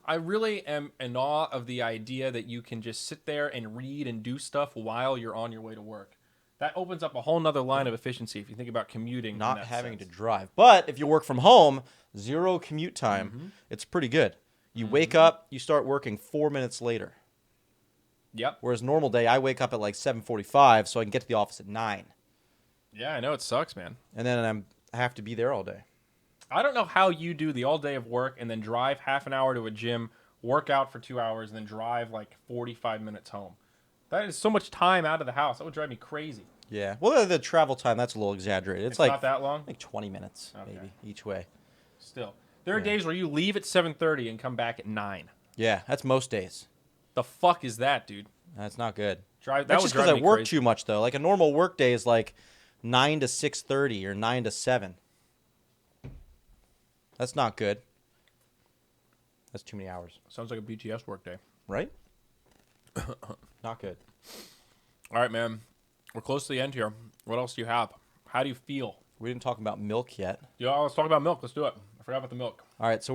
I really am in awe of the idea that you can just sit there and read and do stuff while you're on your way to work. That opens up a whole nother line of efficiency if you think about commuting. Not having to drive. But if you work from home, 0 commute time, it's pretty good. You wake up, you start working 4 minutes later. Yep. Whereas normal day, I wake up at like 7:45 so I can get to the office at 9. Yeah, I know. It sucks, man. And then I have to be there all day. I don't know how you do the all day of work and then drive half an hour to a gym, work out for 2 hours, and then drive like 45 minutes home. That is so much time out of the house. That would drive me crazy. Yeah. Well, the travel time, that's a little exaggerated. It's like not that long? Like 20 minutes, maybe, each way. Still. There are days where you leave at 7:30 and come back at 9. Yeah, that's most days. The fuck is that, dude? That's not good. That's just because I work too much, though. Like, a normal work day is like 9 to 6:30 or 9 to 7. That's not good. That's too many hours. Sounds like a BTS work day. Right? Not good. All right, man. We're close to the end here. What else do you have? How do you feel? We didn't talk about milk yet. Yeah, let's talk about milk. Let's do it. I forgot about the milk. All right, so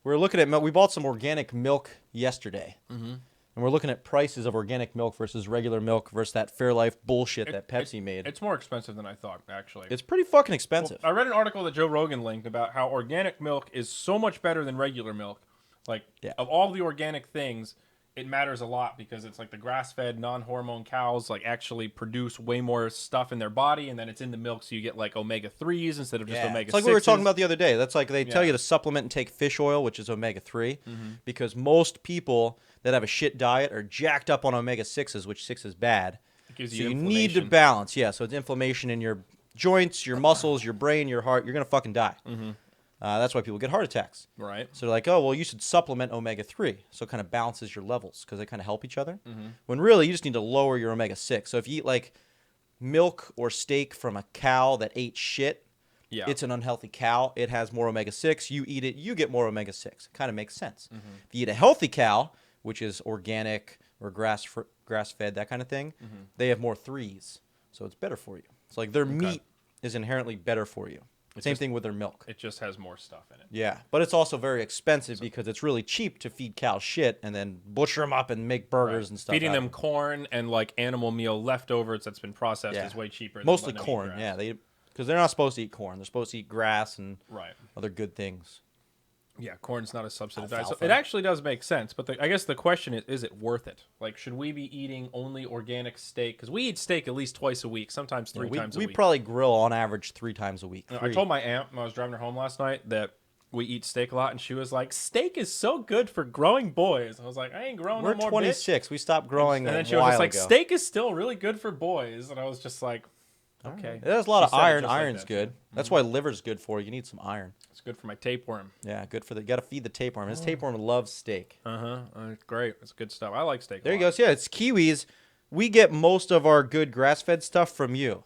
we're looking at milk. We bought some organic milk yesterday. And And we're looking at prices of organic milk versus regular milk versus that Fairlife bullshit that Pepsi made. It's more expensive than I thought, actually. It's pretty fucking expensive. Well, I read an article that Joe Rogan linked about how organic milk is so much better than regular milk. Like, of all the organic things, it matters a lot because it's like the grass-fed, non-hormone cows like actually produce way more stuff in their body, and then it's in the milk, so you get like omega-3s instead of just omega-6s. It's like we were talking about the other day. That's like they tell you to supplement and take fish oil, which is omega-3, because most people that have a shit diet are jacked up on omega-6s, which 6 is bad. It gives so you need to balance. Yeah, so it's inflammation in your joints, your muscles, your brain, your heart. You're going to fucking die. That's why people get heart attacks. Right. So they're like, oh, well, you should supplement omega-3. So it kind of balances your levels because they kind of help each other. When really, you just need to lower your omega-6. So if you eat like milk or steak from a cow that ate shit, it's an unhealthy cow. It has more omega-6. You eat it, you get more omega-6. It kind of makes sense. If you eat a healthy cow, which is organic or grass-fed, that kind of thing, they have more 3s. So it's better for you. It's like their meat is inherently better for you. Same thing with their milk. It just has more stuff in it. Yeah, but it's also very expensive because it's really cheap to feed cows shit and then butcher them up and make burgers and stuff. Feeding them corn and like animal meal leftovers that's been processed is way cheaper. Mostly corn, because they're not supposed to eat corn. They're supposed to eat grass and other good things. Yeah, corn's not a subsidized diet. So it actually does make sense, but I guess the question is it worth it? Like, should we be eating only organic steak? Because we eat steak at least twice a week, sometimes three times a week. We probably grill on average 3 times a week. I told my aunt when I was driving her home last night that we eat steak a lot, and she was like, steak is so good for growing boys. I was like, I ain't growing no more, We're 26. Bitch. We stopped growing and then she was just like, steak is still really good for boys. And I was just like, okay. There's a lot of iron. Iron's good. That's why liver's good for you. You need some iron. It's good for my tapeworm. Yeah, good for you got to feed the tapeworm. This tapeworm loves steak. It's great. It's good stuff. I like steak. There you go. So, yeah, it's Kiwis. We get most of our good grass-fed stuff from you.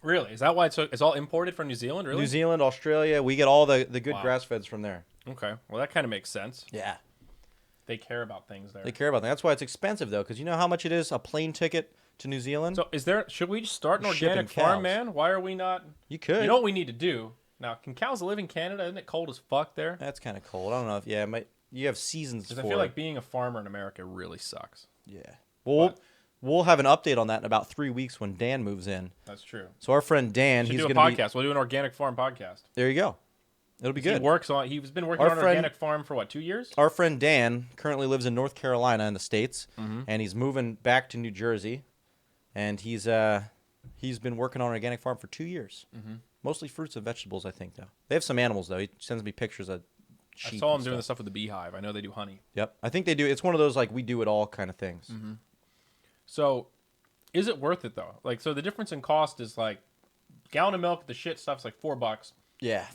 Really? Is that why it's all imported from New Zealand? Really? New Zealand, Australia. We get all the good grass-feds from there. Okay. Well, that kind of makes sense. Yeah. They care about things there. They care about things. That's why it's expensive, though, because you know how much it is a plane ticket to New Zealand? So should we just start an organic farm, man? Why are we not? You could. You know what we need to do? Now, can cows live in Canada? Isn't it cold as fuck there? That's kind of cold. I don't know if, you have seasons for it. I feel like being a farmer in America really sucks. Yeah. Well, we'll have an update on that in about 3 weeks when Dan moves in. That's true. So our friend Dan, he's going to do a podcast. We'll do an organic farm podcast. There you go. It'll be good. He's been working on an organic farm for 2 years? Our friend Dan currently lives in North Carolina in the States, and he's moving back to New Jersey. And he's been working on an organic farm for 2 years. Mostly fruits and vegetables, I think, though. They have some animals, though. He sends me pictures of sheep. I saw him doing the stuff with the beehive. I know they do honey. Yep. I think they do. It's one of those, like, we do it all kind of things. So, is it worth it, though? Like, so the difference in cost is, like, gallon of milk, the shit stuff's like $4. Yeah,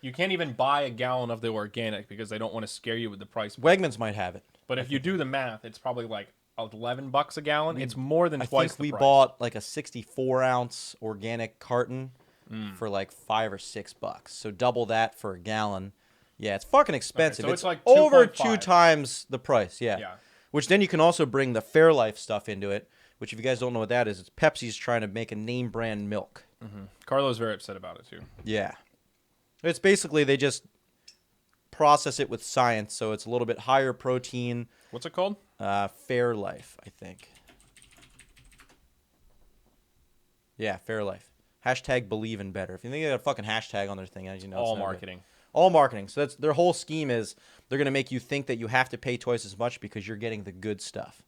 You can't even buy a gallon of the organic because they don't want to scare you with the price. Wegmans might have it. But if you do the math, it's probably like $11 a gallon. It's more than twice the price. I think we bought like a 64-ounce organic carton for like $5 or $6. So double that for a gallon. Yeah, it's fucking expensive. Okay, so it's like over 2 times the price. Yeah. Which then you can also bring the Fairlife stuff into it. Which, if you guys don't know what that is, it's Pepsi's trying to make a name brand milk. Carlo's very upset about it too. Yeah. It's basically they just process it with science, so it's a little bit higher protein. What's it called? Fairlife, I think. Yeah, Fairlife. Hashtag believe in better. If you think they got a fucking hashtag on their thing, as you know, all marketing. All marketing. So that's their whole scheme is they're going to make you think that you have to pay twice as much because you're getting the good stuff.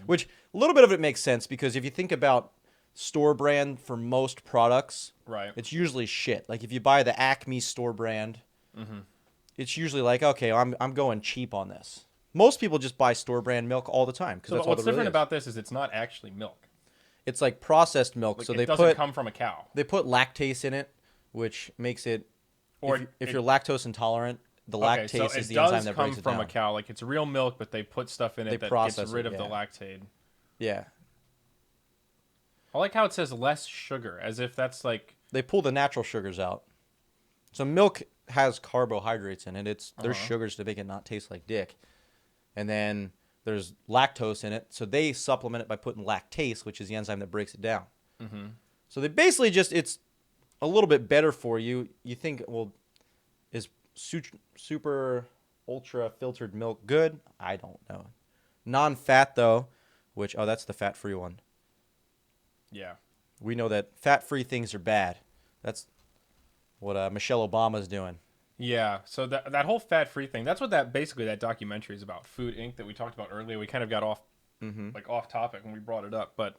Which a little bit of it makes sense because if you think about store brand for most products, right, it's usually shit. Like if you buy the Acme store brand, it's usually like, okay, I'm going cheap on this. Most people just buy store brand milk all the time. So what's different about this is it's not actually milk. It's like processed milk. Like so it doesn't come from a cow. They put lactase in it, which makes it, if you're lactose intolerant, the lactase is the enzyme that breaks it down. It does come from a cow. Like it's real milk, but they put stuff in it that gets rid of the lactate. Yeah. I like how it says less sugar, as if that's like... They pull the natural sugars out. So milk has carbohydrates in it. There's sugars to make it not taste like dick. And then there's lactose in it. So they supplement it by putting lactase, which is the enzyme that breaks it down. So they basically it's a little bit better for you. You think, well, is super ultra filtered milk good? I don't know. Non-fat though, which that's the fat-free one. Yeah. We know that fat-free things are bad. That's what Michelle Obama's doing. Yeah, so that whole fat-free thing, that's what that documentary is about, Food Inc. that we talked about earlier. We kind of got off off topic when we brought it up, but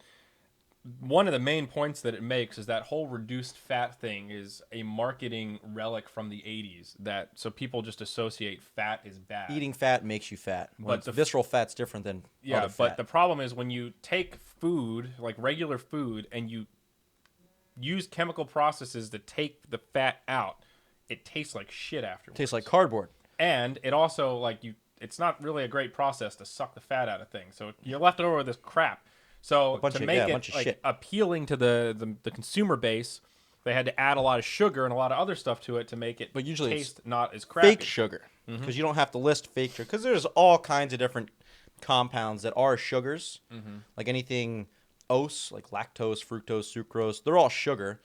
one of the main points that it makes is that whole reduced fat thing is a marketing relic from the 80s, so people just associate fat is bad. Eating fat makes you fat. But the visceral fat's different than other fat. But the problem is when you take food, like regular food, and you use chemical processes to take the fat out, it tastes like shit afterwards. Tastes like cardboard. And it also, it's not really a great process to suck the fat out of things. So you're left over with this crap. So to make it appealing to the consumer base, they had to add a lot of sugar and a lot of other stuff to it to make it taste not as crappy. Fake sugar. Because you don't have to list fake sugar. Because there's all kinds of different compounds that are sugars. Like anything OS, like lactose, fructose, sucrose, they're all sugar.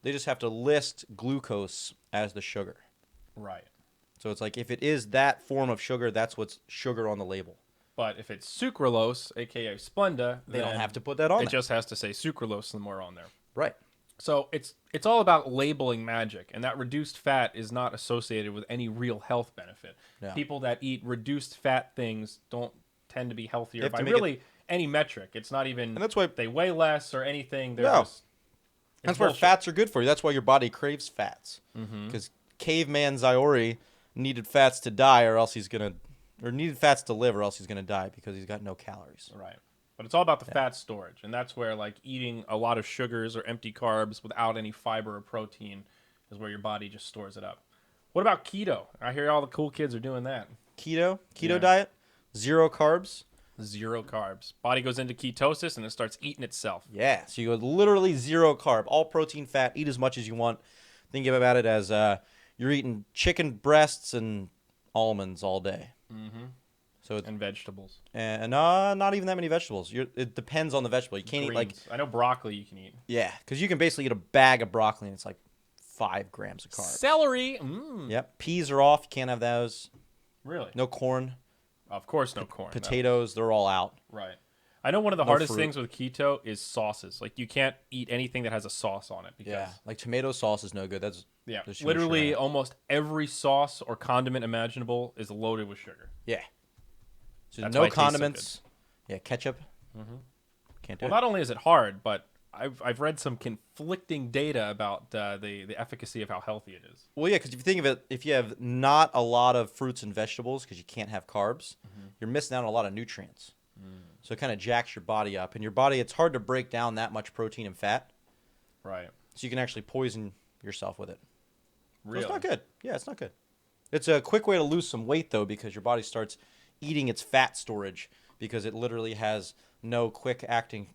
They just have to list glucose as the sugar. Right. So it's like if it is that form of sugar, that's what's sugar on the label. But if it's sucralose, aka Splenda, they don't have to put that on. It just has to say sucralose somewhere on there. Right. So it's all about labeling magic, and that reduced fat is not associated with any real health benefit. Yeah. People that eat reduced fat things don't tend to be healthier by really any metric. It's not even, and that's why they weigh less or anything. That's where fats are good for you. That's why your body craves fats. Because caveman Zyori needed fats to die, needed fats to live, or else he's gonna die because he's got no calories. Right. But it's all about the fat storage, and that's where eating a lot of sugars or empty carbs without any fiber or protein is where your body just stores it up. What about keto? I hear all the cool kids are doing that. Keto diet, 0 carbs. 0 carbs. Body goes into ketosis and it starts eating itself. Yeah, so you go literally 0 carb, all protein, fat, eat as much as you want. Think about it as you're eating chicken breasts and almonds all day. And vegetables. And not even that many vegetables. It depends on the vegetable. You can't eat I know broccoli you can eat. Yeah, because you can basically eat a bag of broccoli and it's like 5 grams of carbs. Celery. Yep, peas are off. You can't have those. Really? No corn. Of course, no corn. Potatoes, they're all out. Right. I know one of the hardest things with keto is sauces. You can't eat anything that has a sauce on it. Because, like tomato sauce is no good. That's literally almost every sauce or condiment imaginable is loaded with sugar. Yeah. So no condiments. So ketchup. Can't do it. Well, not only is it hard, but I've read some conflicting data about the efficacy of how healthy it is. Well, yeah, because if you think of it, if you have not a lot of fruits and vegetables because you can't have carbs, you're missing out on a lot of nutrients. So it kind of jacks your body up. And your body, it's hard to break down that much protein and fat. Right. So you can actually poison yourself with it. Really? So it's not good. Yeah, it's not good. It's a quick way to lose some weight, though, because your body starts eating its fat storage because it literally has no quick-acting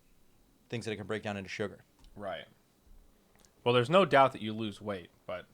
things that it can break down into sugar. Right. Well, there's no doubt that you lose weight, but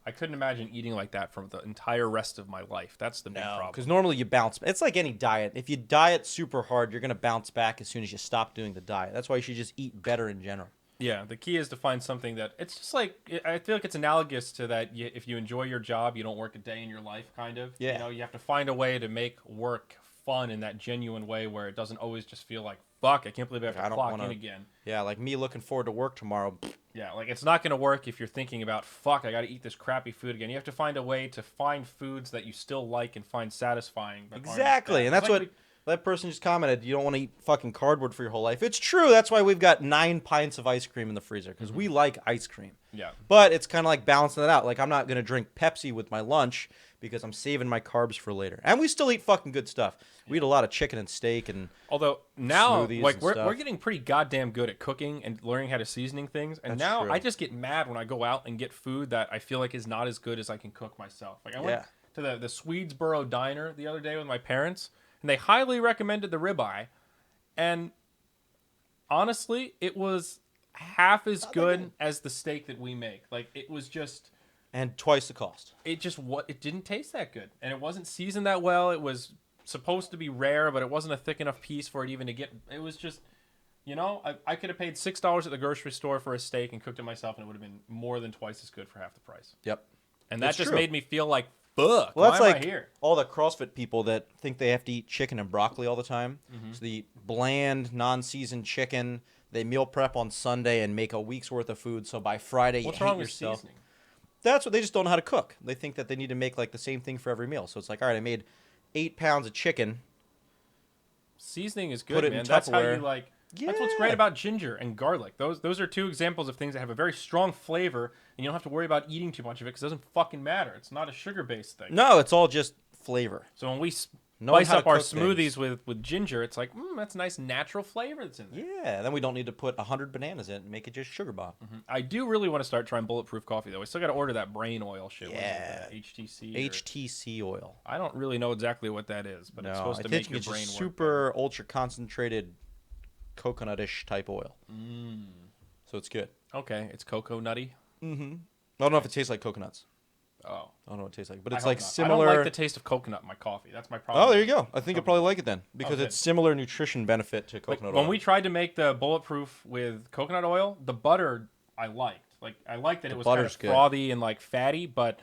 I couldn't imagine eating like that for the entire rest of my life. That's the big problem. Because normally you bounce. It's like any diet. If you diet super hard, you're going to bounce back as soon as you stop doing the diet. That's why you should just eat better in general. Yeah, the key is to find something that it's just I feel like it's analogous to that. If you enjoy your job, you don't work a day in your life, kind of. Yeah. You have to find a way to make work fun in that genuine way where it doesn't always just feel like, fuck, I can't believe I have to clock in again. Yeah, like me looking forward to work tomorrow. Yeah, it's not going to work if you're thinking about, fuck, I got to eat this crappy food again. You have to find a way to find foods that you still like and find satisfying. Exactly, and that's what that person just commented. You don't want to eat fucking cardboard for your whole life. It's true. That's why we've got 9 pints of ice cream in the freezer, because we like ice cream. Yeah. But it's kind of like balancing it out. Like, I'm not going to drink Pepsi with my lunch because I'm saving my carbs for later. And we still eat fucking good stuff. We eat a lot of chicken and steak and although now we're getting pretty goddamn good at cooking and learning how to seasoning things. And That's true. I just get mad when I go out and get food that I feel like is not as good as I can cook myself. I went to the Swedesboro diner the other day with my parents, and they highly recommended the ribeye. And honestly, it was half as good as the steak that we make. It was just... And twice the cost. It didn't taste that good. And it wasn't seasoned that well. It was supposed to be rare, but it wasn't a thick enough piece for it even to get... It was just... I could have paid $6 at the grocery store for a steak and cooked it myself, and it would have been more than twice as good for half the price. Yep. And that just made me feel like fuck? Well, that's Why am like I here? all the CrossFit people that think they have to eat chicken and broccoli all the time. Mm-hmm. So they eat bland, non-seasoned chicken. They meal prep on Sunday and make a week's worth of food. So by Friday, What's you wrong hate with yourself. seasoning? That's what they just don't know how to cook. They think that they need to make like the same thing for every meal. So it's like, all right, I made 8 pounds of chicken. Seasoning is good, Put it man. in That's how Tupperware. you like. Yeah. That's what's great about ginger and garlic. Those are 2 examples of things that have a very strong flavor, and you don't have to worry about eating too much of it because it doesn't fucking matter. It's not a sugar-based thing. No, it's all just flavor. So when we Knowing spice how up to our cook smoothies with ginger, it's like, that's a nice natural flavor that's in there. Yeah, then we don't need to put 100 bananas in it and make it just sugar bomb. Mm-hmm. I do really want to start trying bulletproof coffee, though. We still got to order that brain oil shit. Yeah. HTC. HTC oil. I don't really know exactly what that is, but it's supposed to make your brain work. Super ultra concentrated coconut-ish type oil. So it's good. Okay, it's cocoa nutty. Mm-hmm. I don't know if it tastes like coconuts. Oh. I don't know what it tastes like, but it's like not. similar. I don't like the taste of coconut in my coffee. That's my problem. Oh, there you go. I think you'll probably like it then because it's similar nutrition benefit to coconut oil. When we tried to make the bulletproof with coconut oil, the butter I liked. Like I liked that it was kind of frothy and like fatty, but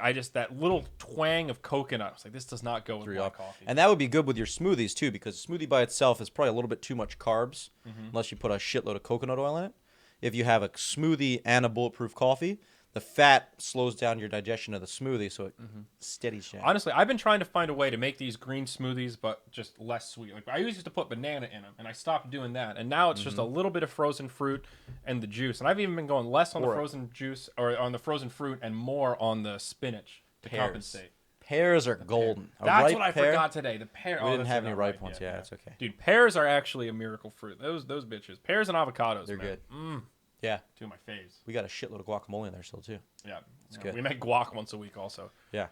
I just that little twang of coconut. I was like, this does not go with my coffee. And that would be good with your smoothies too, because smoothie by itself is probably a little bit too much carbs, unless you put a shitload of coconut oil in it. If you have a smoothie and a bulletproof coffee, the fat slows down your digestion of the smoothie, so it steadies shit. Honestly, I've been trying to find a way to make these green smoothies, but just less sweet. Like I used to put banana in them, and I stopped doing that. And now it's just a little bit of frozen fruit and the juice. And I've even been going less on the frozen juice or on the frozen fruit and more on the spinach to compensate. Pears are golden. That's what I forgot today. The pear. We didn't have any ripe ones. Yeah, it's okay. Dude, pears are actually a miracle fruit. Those bitches. Pears and avocados. They're good. Mm. Yeah. 2 of my faves. We got a shitload of guacamole in there still, too. Yeah. It's good. We make guac once a week also. Yeah.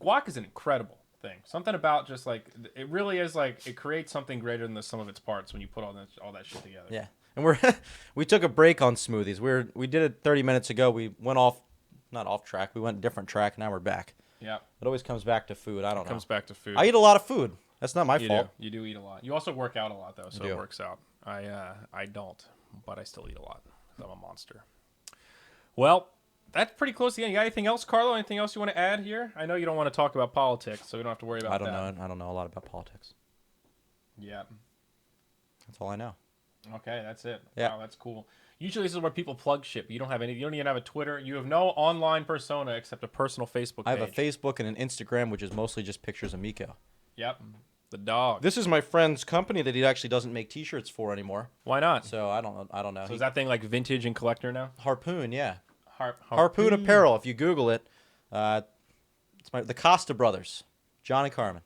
Guac is an incredible thing. Something about just like, it really is like, it creates something greater than the sum of its parts when you put all that shit together. Yeah. And we took a break on smoothies. We did it 30 minutes ago. We went not off track. We went a different track. Now we're back. Yeah. It always comes back to food. I don't know. It comes back to food. I eat a lot of food. That's not my fault. You do eat a lot. You also work out a lot, though, so it works out. I don't, but I still eat a lot. I'm a monster. Well, that's pretty close to the end. You got anything else, Carlo? Anything else you want to add here? I know you don't want to talk about politics, so we don't have to worry about that. I don't know a lot about politics. Yeah. That's all I know. Okay, that's it. Yeah. Wow, that's cool. Usually this is where people plug shit, but you don't have any. You don't even have a Twitter. You have no online persona except a personal Facebook page. I have a Facebook and an Instagram, which is mostly just pictures of Miko. Yep. The dog. This is my friend's company that he actually doesn't make T-shirts for anymore. Why not? So I don't know. So is that thing like vintage and collector now? Harpoon, yeah. Harpoon Apparel. If you Google it, it's the Costa brothers, John and Carmen.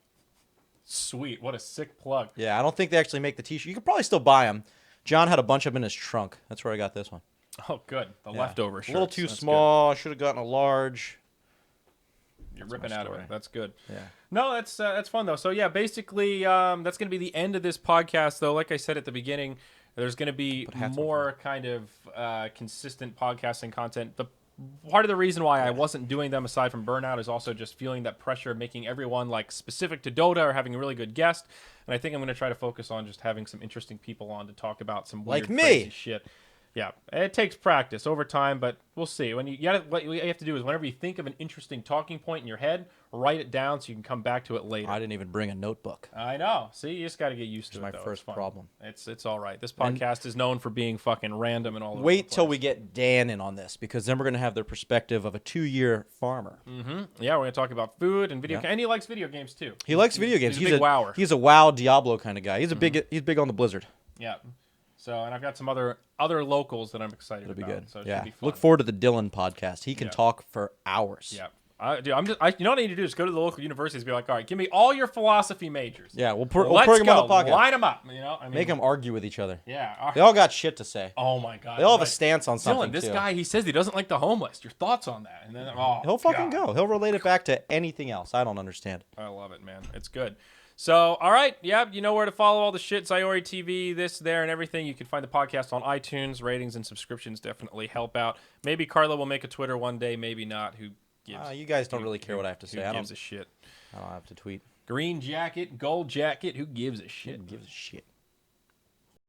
Sweet. What a sick plug. Yeah, I don't think they actually make the T-shirt. You could probably still buy them. John had a bunch of them in his trunk. That's where I got this one. Oh, good. The leftover shirts. A little too small. Should have gotten a large. You're ripping out of it. That's good. Yeah. No, that's fun though. So yeah, basically, that's gonna be the end of this podcast. Though, like I said at the beginning, there's gonna be more kind of consistent podcasting content. The part of the reason why I wasn't doing them aside from burnout is also just feeling that pressure of making everyone like specific to Dota or having a really good guest. And I think I'm gonna try to focus on just having some interesting people on to talk about some weird, crazy shit. Yeah, it takes practice over time, but we'll see. What you have to do is whenever you think of an interesting talking point in your head, write it down so you can come back to it later. I didn't even bring a notebook. I know. See, you just got to get used to it. That's my first problem. It's all right. This podcast is known for being fucking random and all. Wait till we get Dan in on this, because then we're gonna have the perspective of a 2-year farmer. Mm-hmm. Yeah, we're gonna talk about food and video, and he likes video games too. He likes video games. He's a big wower. He's a WoW Diablo kind of guy. He's He's big on the Blizzard. Yeah. So, and I've got some other locals that I'm excited about. It'll be good. So it yeah. should be fun. Look forward to the Dylan podcast. He can talk for hours. Yeah. Dude, you know what I need to do is go to the local universities and be like, all right, give me all your philosophy majors. Yeah, we'll bring them on the podcast. Line them up. You know, make them argue with each other. Yeah. They all got shit to say. Oh my god. They all have a stance on something. Dylan, this guy, he says he doesn't like the homeless. Your thoughts on that? And then he'll fucking go. He'll relate it back to anything else. I don't understand. I love it, man. It's good. So, all right, yeah, you know where to follow all the shit, ZyoriTV, this, there, and everything. You can find the podcast on iTunes. Ratings and subscriptions definitely help out. Maybe Carlo will make a Twitter one day, maybe not. Who gives? You guys don't really care what I have to say. Who gives a shit? I don't have to tweet. Green jacket, gold jacket, who gives a shit? Who gives a shit?